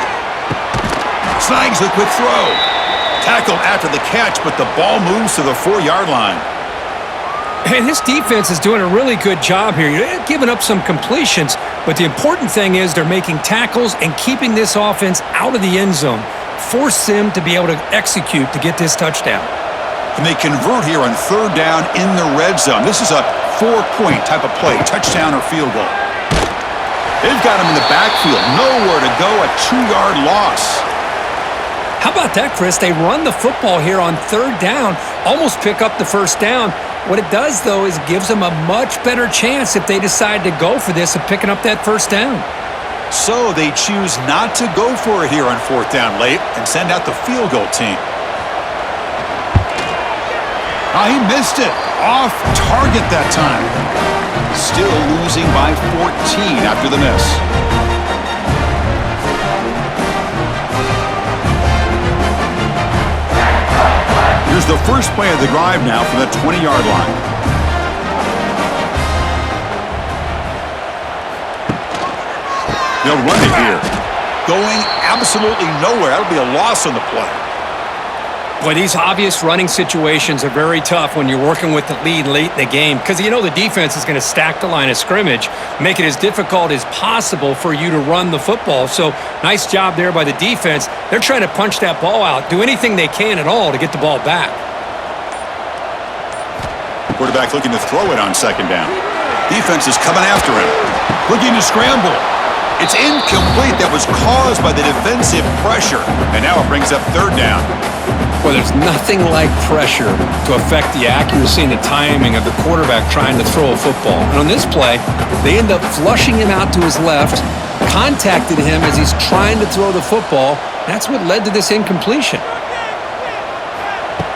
Snags the quick throw. Tackled after the catch, but the ball moves to the 4-yard line. And this defense is doing a really good job here. You're giving up some completions, but the important thing is they're making tackles and keeping this offense out of the end zone. Force them to be able to execute to get this touchdown. And they convert here on 3rd down in the red zone. This is a 4-point type of play, touchdown or field goal. They've got him in the backfield, nowhere to go, a 2-yard loss. How about that, Chris? They run the football here on 3rd down, almost pick up the first down. What it does, though, is it gives them a much better chance if they decide to go for this of picking up that first down. So they choose not to go for it here on 4th down late and send out the field goal team. Oh, he missed it. Off target that time. Still losing by 14 after the miss. Here's the first play of the drive now from the 20-yard line. They'll run it here. Going absolutely nowhere. That'll be a loss on the play. Boy, these obvious running situations are very tough when you're working with the lead late in the game because you know the defense is going to stack the line of scrimmage, make it as difficult as possible for you to run the football. So nice job there by the defense. They're trying to punch that ball out, do anything they can at all to get the ball back. Quarterback looking to throw it on 2nd down. Defense is coming after him. Looking to scramble. It's incomplete. That was caused by the defensive pressure. And now it brings up 3rd down. Well, there's nothing like pressure to affect the accuracy and the timing of the quarterback trying to throw a football. And on this play, they end up flushing him out to his left, contacted him as he's trying to throw the football. That's what led to this incompletion.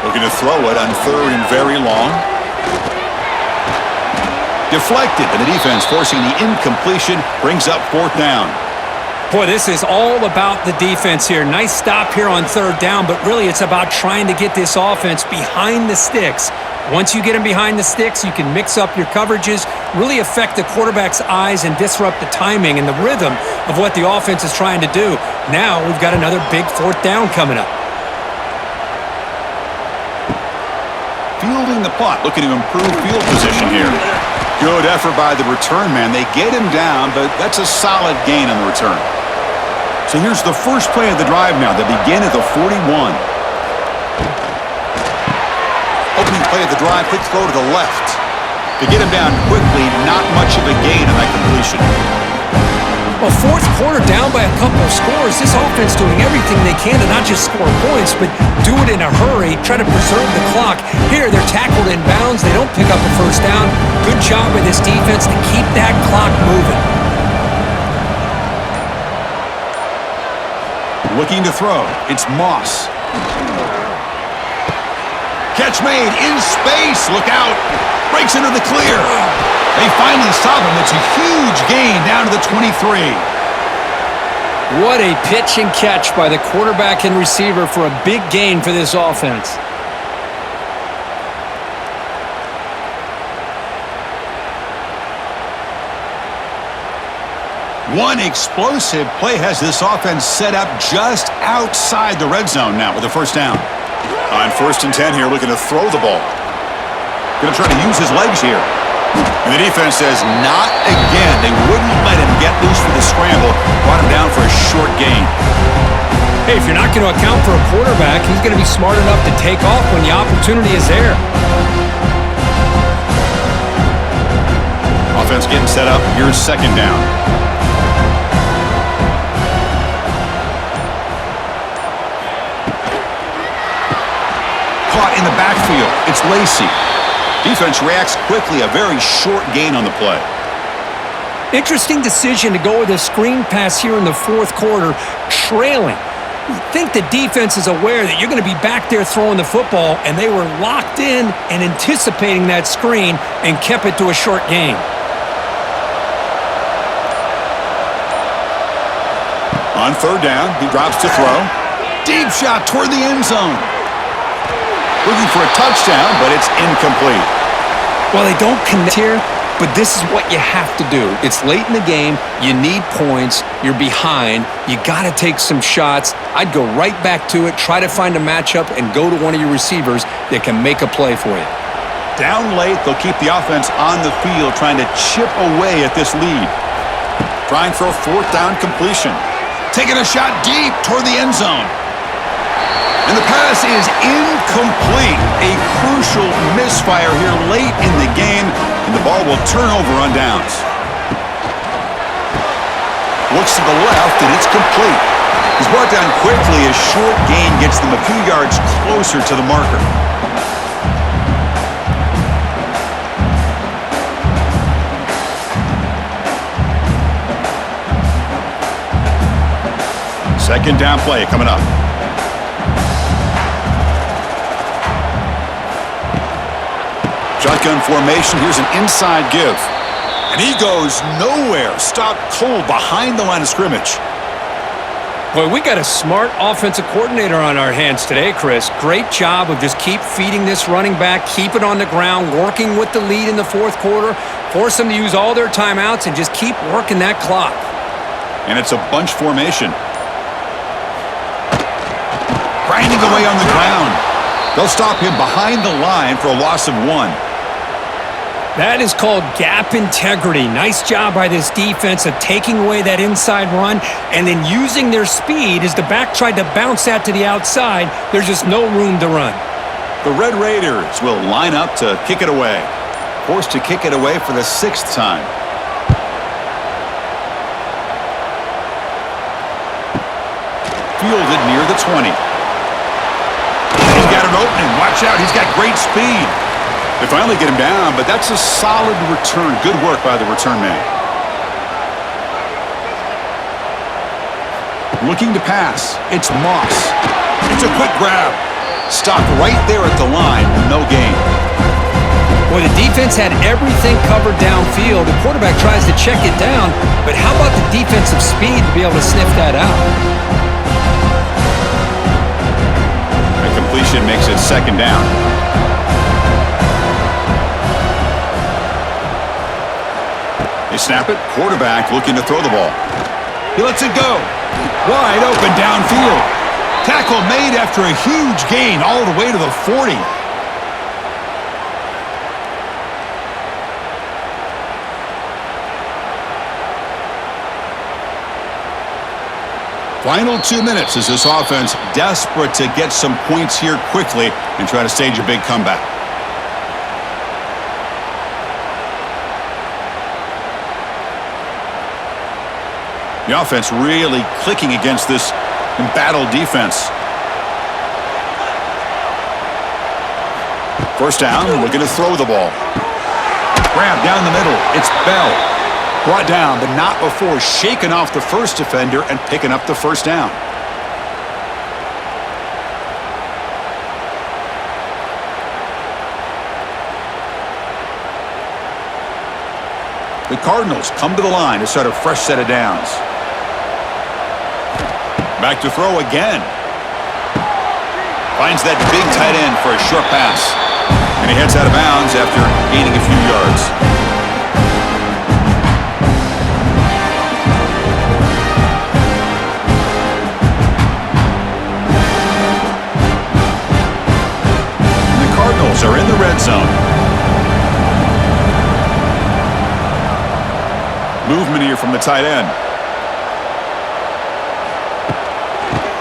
Looking to throw it on 3rd and very long. Deflected, and the defense forcing the incompletion brings up 4th down. Boy, this is all about the defense here. Nice stop here on 3rd down, but really it's about trying to get this offense behind the sticks. Once you get them behind the sticks, you can mix up your coverages, really affect the quarterback's eyes and disrupt the timing and the rhythm of what the offense is trying to do. Now we've got another big 4th down coming up. Fielding the punt, looking to improve field position here. Good effort by the return man. They get him down, but that's a solid gain on the return. So here's the first play of the drive now. They begin at the 41. opening play of the drive, quick throw to the left. To get him down quickly, not much of a gain on that completion. Well, fourth quarter down by a couple of scores. This offense doing everything they can to not just score points, but do it in a hurry, try to preserve the clock. Here, they're tackled in bounds. They don't pick up a first down. Good job by this defense to keep that clock moving. Looking to throw. It's Moss. Catch made in space. Look out. Breaks into the clear. They finally stop him. It's a huge gain down to the 23. What a pitch and catch by the quarterback and receiver for a big gain for this offense. One explosive play has this offense set up just outside the red zone now with a first down. On 1st and 10 here, looking to throw the ball. Going to try to use his legs here. And the defense says, not again. They wouldn't let him get loose for the scramble. Brought him down for a short gain. Hey, if you're not going to account for a quarterback, he's going to be smart enough to take off when the opportunity is there. Offense getting set up. Here's 2nd down. Caught in the backfield. It's Lacey. Defense reacts quickly. A very short gain on the play. Interesting decision to go with a screen pass here in the fourth quarter, trailing. I think the defense is aware that you're going to be back there throwing the football, and they were locked in and anticipating that screen and kept it to a short gain. On 3rd down, he drops to throw. Deep shot toward the end zone. Looking for a touchdown, but it's incomplete. Well, they don't connect here, but this is what you have to do. It's late in the game. You need points. You're behind. You got to take some shots. I'd go right back to it, try to find a matchup, and go to one of your receivers that can make a play for you. Down late, they'll keep the offense on the field, trying to chip away at this lead. Trying for a 4th down completion. Taking a shot deep toward the end zone. And the pass is incomplete. A crucial misfire here late in the game, and the ball will turn over on downs. Looks to the left, and it's complete. He's brought down quickly. A short gain gets them a few yards closer to the marker. Second down play coming up. Shotgun formation. Here's an inside give. And he goes nowhere. Stopped cold behind the line of scrimmage. Boy, we got a smart offensive coordinator on our hands today, Chris. Great job of just keep feeding this running back, keep it on the ground, working with the lead in the fourth quarter, force them to use all their timeouts, and just keep working that clock. And it's a bunch formation. Grinding away on the ground. They'll stop him behind the line for a loss of 1. That is called gap integrity. Nice job by this defense of taking away that inside run and then using their speed as the back tried to bounce that to the outside. There's just no room to run. The Red Raiders will line up to kick it away. Forced to kick it away for the 6th time. Fielded near the 20. He's got an opening. Watch out. He's got great speed. They finally get him down, but that's a solid return. Good work by the return man. Looking to pass. It's Moss. It's a quick grab. Stopped right there at the line. No gain. Well, the defense had everything covered downfield. The quarterback tries to check it down, but how about the defensive speed to be able to sniff that out? The completion makes it 2nd down. They snap it. Quarterback looking to throw the ball. He lets it go. Wide open downfield. Tackle made after a huge gain all the way to the 40. Final 2 minutes as this offense desperate to get some points here quickly and try to stage a big comeback. The offense really clicking against this embattled defense. First down, looking to throw the ball. Grab down the middle. It's Bell. Brought down, but not before shaking off the first defender and picking up the first down. The Cardinals come to the line to start a fresh set of downs. Back to throw again. Finds that big tight end for a short pass. And he heads out of bounds after gaining a few yards. The Cardinals are in the red zone. Movement here from the tight end.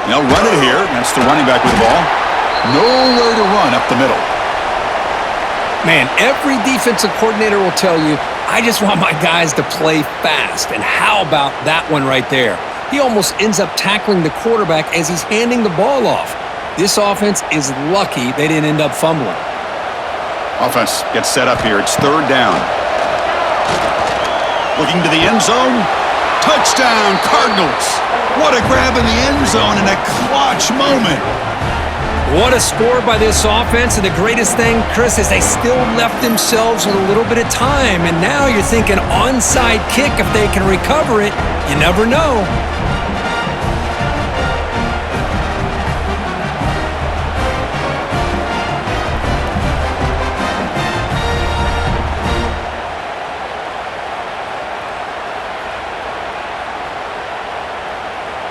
They'll run it here. That's the running back with the ball. Nowhere to run up the middle. Man, every defensive coordinator will tell you, I just want my guys to play fast. And how about that one right there? He almost ends up tackling the quarterback as he's handing the ball off. This offense is lucky they didn't end up fumbling. Offense gets set up here. It's third down. Looking to the end zone. Touchdown, Cardinals. What a grab in the end zone in a clutch moment. What a score by this offense. And the greatest thing, Chris, is they still left themselves with a little bit of time. And now you're thinking onside kick if they can recover it. You never know.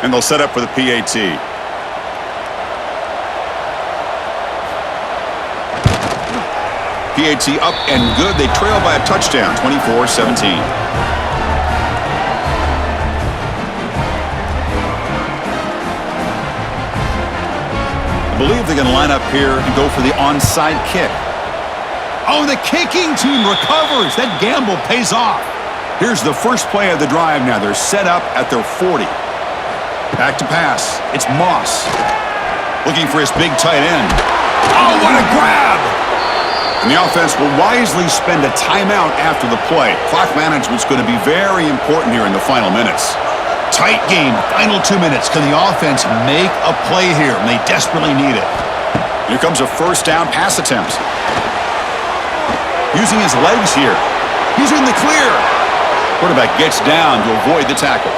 And they'll set up for the PAT. PAT up and good. They trail by a touchdown, 24-17. I believe they're going to line up here and go for the onside kick. Oh, the kicking team recovers. That gamble pays off. Here's the first play of the drive now. They're set up at their 40. Back to pass. It's Moss. Looking for his big tight end. Oh, what a grab! And the offense will wisely spend a timeout after the play. Clock management's going to be very important here in the final minutes. Tight game, final 2 minutes. Can the offense make a play here? And they desperately need it. Here comes a first down pass attempt. Using his legs here. He's in the clear. Quarterback gets down to avoid the tackle.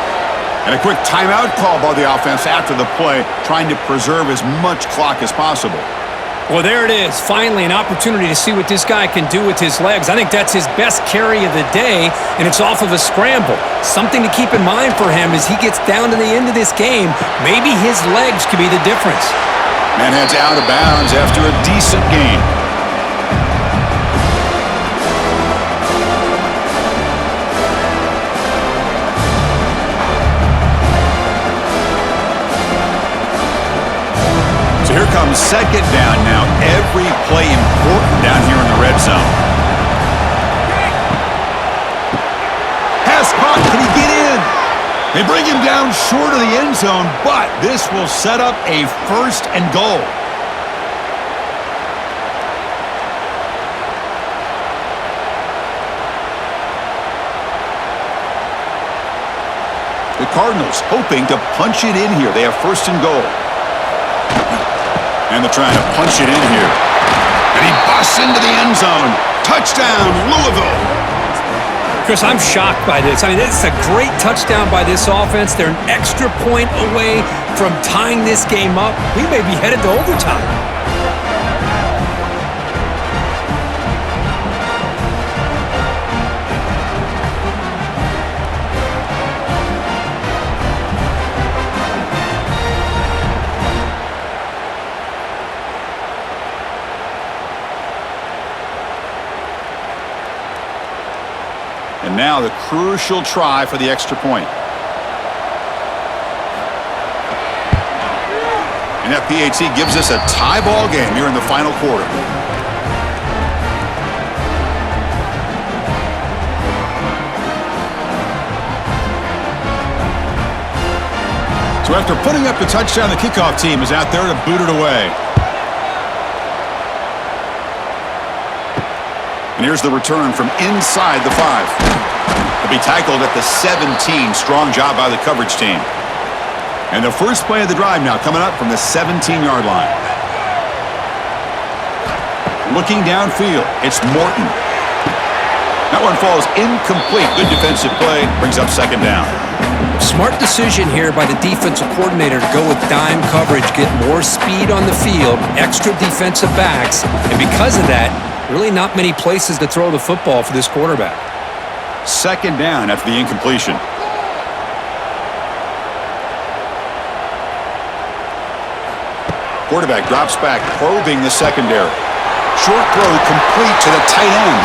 And a quick timeout call by the offense after the play, trying to preserve as much clock as possible. Well, there it is. Finally, an opportunity to see what this guy can do with his legs. I think that's his best carry of the day, and it's off of a scramble. Something to keep in mind for him as he gets down to the end of this game. Maybe his legs could be the difference. Man heads out of bounds after a decent game. So here comes second down now. Every play important down here in the red zone. Pass caught. Can he get in? They bring him down short of the end zone, but this will set up a first and goal. The Cardinals hoping to punch it in here. They have first and goal. And they're trying to punch it in here. And he busts into the end zone. Touchdown, Louisville. Chris, I'm shocked by this. I mean, it's a great touchdown by this offense. They're an extra point away from tying this game up. We may be headed to overtime. And now the crucial try for the extra point. And that PAT gives us a tie ball game here in the final quarter. So after putting up the touchdown, the kickoff team is out there to boot it away. And here's the return from inside the 5. He'll be tackled at the 17. Strong job by the coverage team. And the first play of the drive now coming up from the 17-yard line. Looking downfield, it's Morton. That one falls incomplete. Good defensive play. Brings up second down. Smart decision here by the defensive coordinator to go with dime coverage, get more speed on the field, extra defensive backs, and because of that, really not many places to throw the football for this quarterback. Second down after the incompletion. Quarterback drops back, probing the secondary. Short throw complete to the tight end.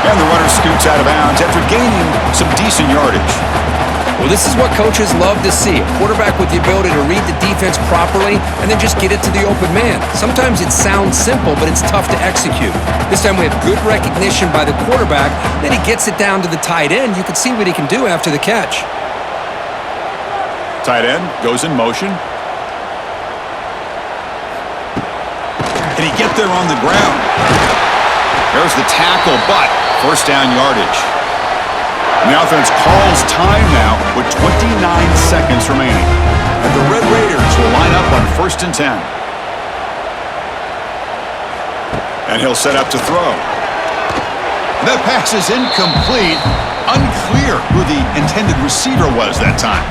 And the runner scoots out of bounds after gaining some decent yardage. Well, this is what coaches love to see. A quarterback with the ability to read the defense properly and then just get it to the open man. Sometimes it sounds simple, but it's tough to execute. This time we have good recognition by the quarterback. Then he gets it down to the tight end. You can see what he can do after the catch. Tight end goes in motion. Can he get there on the ground? There's the tackle, but first down yardage. And the offense calls time now with 29 seconds remaining. And the Red Raiders will line up on 1st and 10. And he'll set up to throw. That pass is incomplete. Unclear who the intended receiver was that time.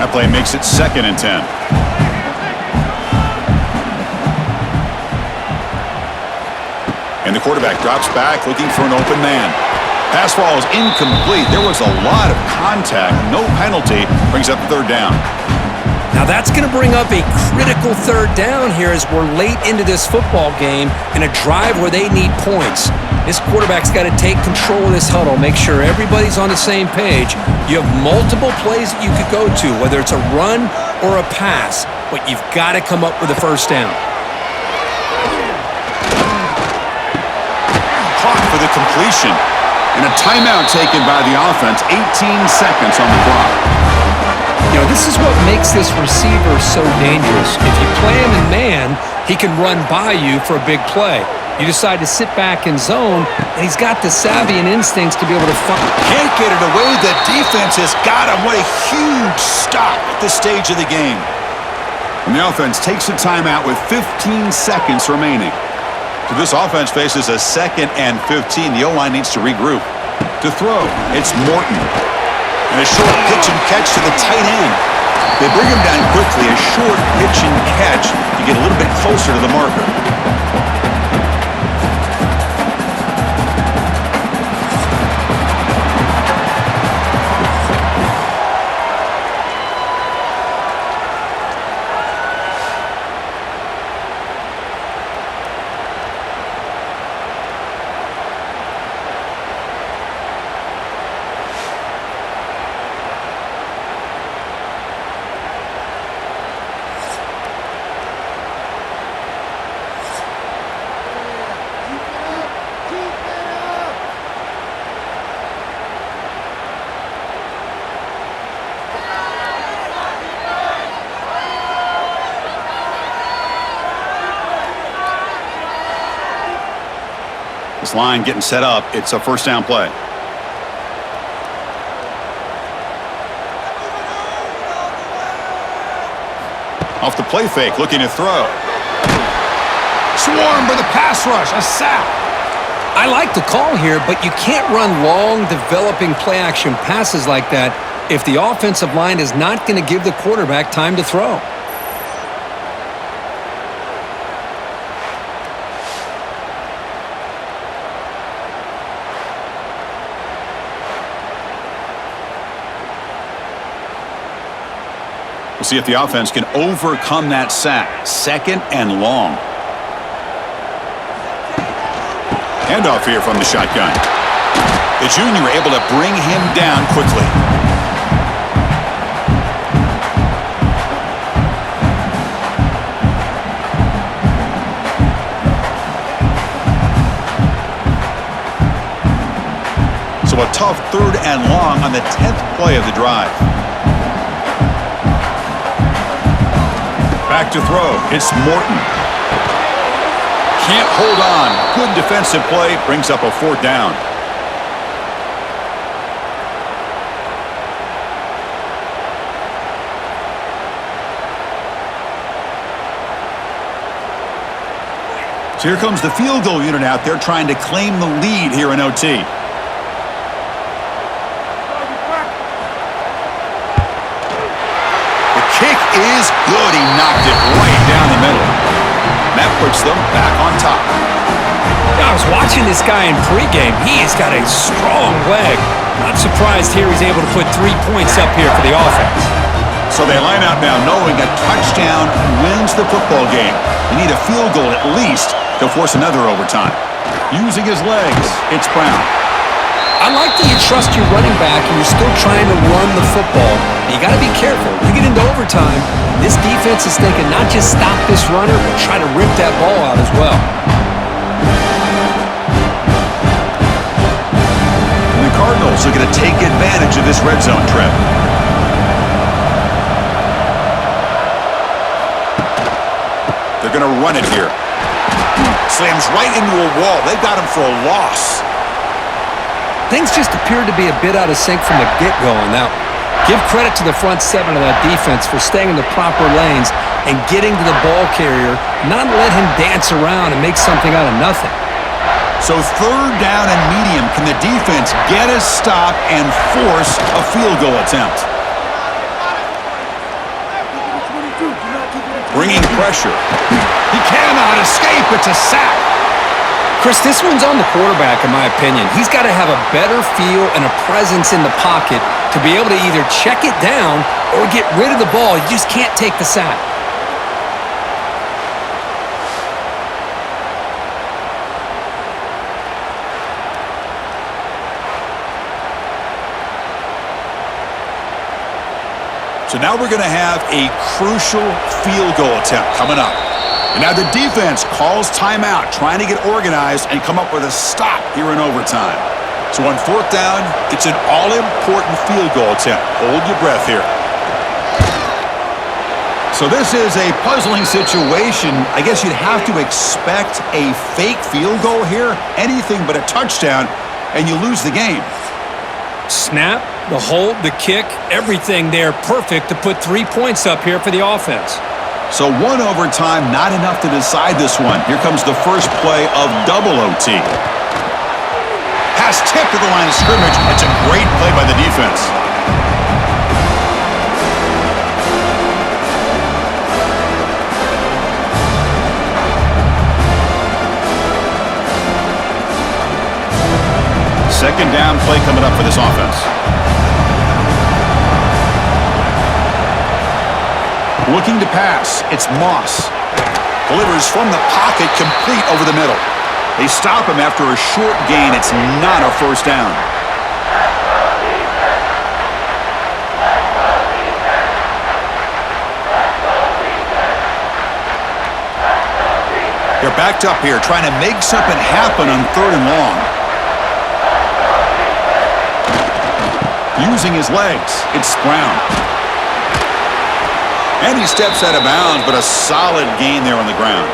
That play makes it 2nd and 10. And the quarterback drops back looking for an open man. Pass falls incomplete. There was a lot of contact. No penalty. Brings up 3rd down. Now that's going to bring up a critical 3rd down here as we're late into this football game in a drive where they need points. This quarterback's got to take control of this huddle, make sure everybody's on the same page. You have multiple plays that you could go to, whether it's a run or a pass, but you've got to come up with a 1st down. Clock for the completion. And a timeout taken by the offense. 18 seconds on the clock. You know, this is what makes this receiver so dangerous. If you play him in man, he can run by you for a big play. You decide to sit back in zone, and he's got the savvy and instincts to be able to find. Can't get it away. The defense has got him. What a huge stop at this stage of the game. And the offense takes a timeout with 15 seconds remaining. So this offense faces a 2nd and 15. The O-line needs to regroup. To throw, it's Morton. And a short pitch and catch to the tight end. They bring him down quickly. A short pitch and catch to get a little bit closer to the marker. This line getting set up. It's a 1st down play. Off the play fake, looking to throw. Swarmed by the pass rush, a sack. I like the call here, but you can't run long, developing play-action passes like that if the offensive line is not going to give the quarterback time to throw. We'll see if the offense can overcome that sack. 2nd and long. Handoff here from the shotgun. The junior able to bring him down quickly. So a tough 3rd and long on the 10th play of the drive. Back to throw. It's Morton. Can't hold on. Good defensive play. Brings up a 4th down. So here comes the field goal unit out there trying to claim the lead here in OT. The kick is good. He knocked it right down the middle. That puts them back on top. I was watching this guy in pregame. He has got a strong leg. Not surprised here he's able to put 3 points up here for the offense. So they line out now knowing a touchdown wins the football game. They need a field goal at least to force another overtime. Using his legs, it's Brown. I like that you trust your running back and you're still trying to run the football. You got to be careful. You get into overtime, this defense is thinking not just stop this runner, but try to rip that ball out as well. And the Cardinals are going to take advantage of this red zone trip. They're going to run it here. Slams right into a wall. They got him for a loss. Things just appeared to be a bit out of sync from the get-go on that one. Give credit to the front 7 of that defense for staying in the proper lanes and getting to the ball carrier, not let him dance around and make something out of nothing. So 3rd down and medium. Can the defense get a stop and force a field goal attempt? Bringing pressure. He cannot escape. It's a sack. Chris, this one's on the quarterback, in my opinion. He's got to have a better feel and a presence in the pocket to be able to either check it down or get rid of the ball. You just can't take the sack. So now we're going to have a crucial field goal attempt coming up. And now the defense calls timeout, trying to get organized and come up with a stop here in overtime. So on 4th down, it's an all-important field goal attempt. Hold your breath here. So this is a puzzling situation. I guess you'd have to expect a fake field goal here. Anything but a touchdown, and you lose the game. Snap, the hold, the kick, everything there perfect to put 3 points up here for the offense. So 1 overtime, not enough to decide this one. Here comes the first play of double OT. Pass tipped to the line of scrimmage. It's a great play by the defense. Second down play coming up for this offense. Looking to pass. It's Moss. Delivers from the pocket, complete over the middle. They stop him after a short gain. It's not a first down. They're backed up here, trying to make something happen on 3rd and long. Using his legs, it's Brown. And he steps out of bounds, but a solid gain there on the ground.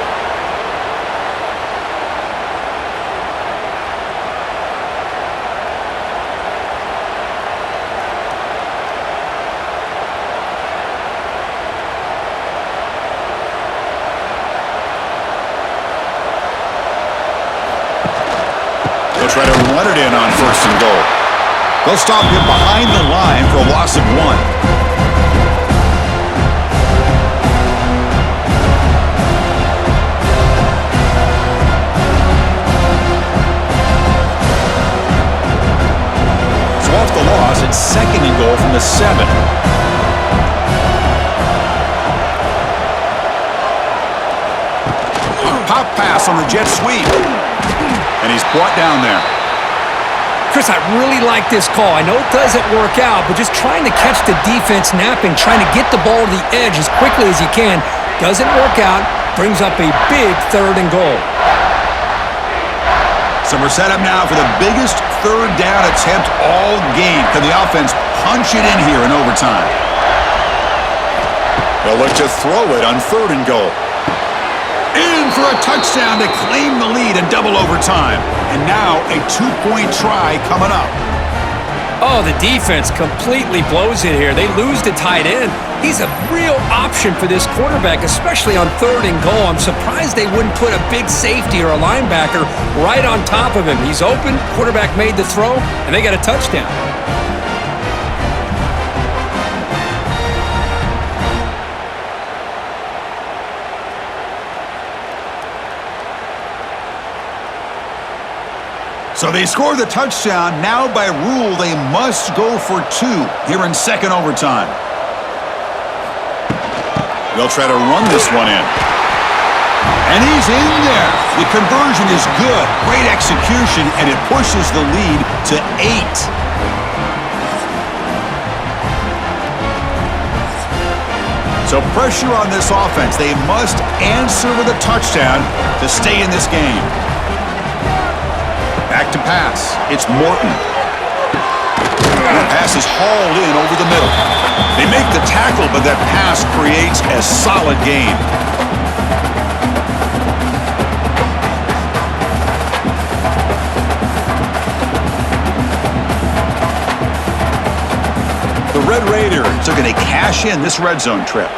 They'll try to run it in on 1st and goal. They'll stop him behind the line for a loss of 1. Off the loss, it's 2nd and goal from the 7. Pop pass on the jet sweep. And he's brought down there. Chris, I really like this call. I know it doesn't work out, but just trying to catch the defense napping, trying to get the ball to the edge as quickly as you can. Doesn't work out. Brings up a big 3rd and goal. So we're set up now for the biggest third down attempt all game. Can the offense punch it in here in overtime? They'll look to throw it on 3rd and goal. In for a touchdown to claim the lead in double overtime. And now a 2-point try coming up. Oh, the defense completely blows it here. They lose the tight end. He's a real option for this quarterback, especially on 3rd and goal. I'm surprised they wouldn't put a big safety or a linebacker right on top of him. He's open, quarterback made the throw, and they got a touchdown. So they score the touchdown. Now by rule, they must go for 2 here in 2nd overtime. They'll try to run this one in. And he's in there. The conversion is good. Great execution, and it pushes the lead to 8. So pressure on this offense. They must answer with a touchdown to stay in this game. Back to pass. It's Morton. The pass is hauled in over the middle. They make the tackle, but that pass creates a solid gain. The Red Raiders are going to cash in this red zone trip.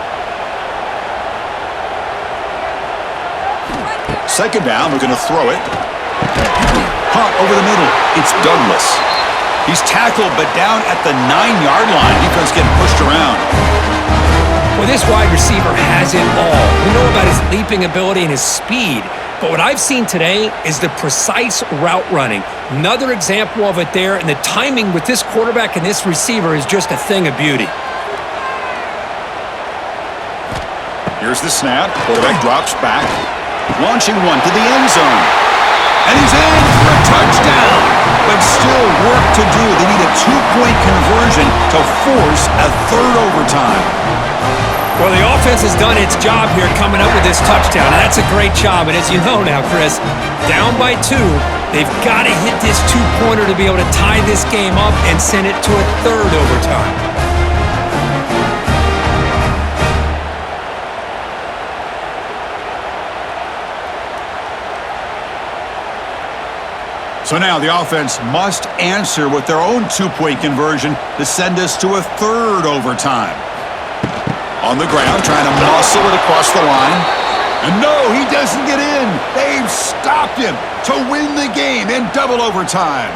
2nd down, we're going to throw it. Caught over the middle. It's Douglas. He's tackled, but down at the 9-yard line. Defense getting pushed around. Well, this wide receiver has it all. We know about his leaping ability and his speed, but what I've seen today is the precise route running. Another example of it there, and the timing with this quarterback and this receiver is just a thing of beauty. Here's the snap. Quarterback drops back. Launching one to the end zone. And he's in for a touchdown. But still work to do. They need a 2-point conversion to force a 3rd overtime. Well, the offense has done its job here coming up with this touchdown, and that's a great job. And as you know now, Chris, down by 2, they've got to hit this 2-pointer to be able to tie this game up and send it to a 3rd overtime. So now the offense must answer with their own 2-point conversion to send us to a 3rd overtime. On the ground, trying to muscle it across the line. And no, he doesn't get in. They've stopped him to win the game in double overtime.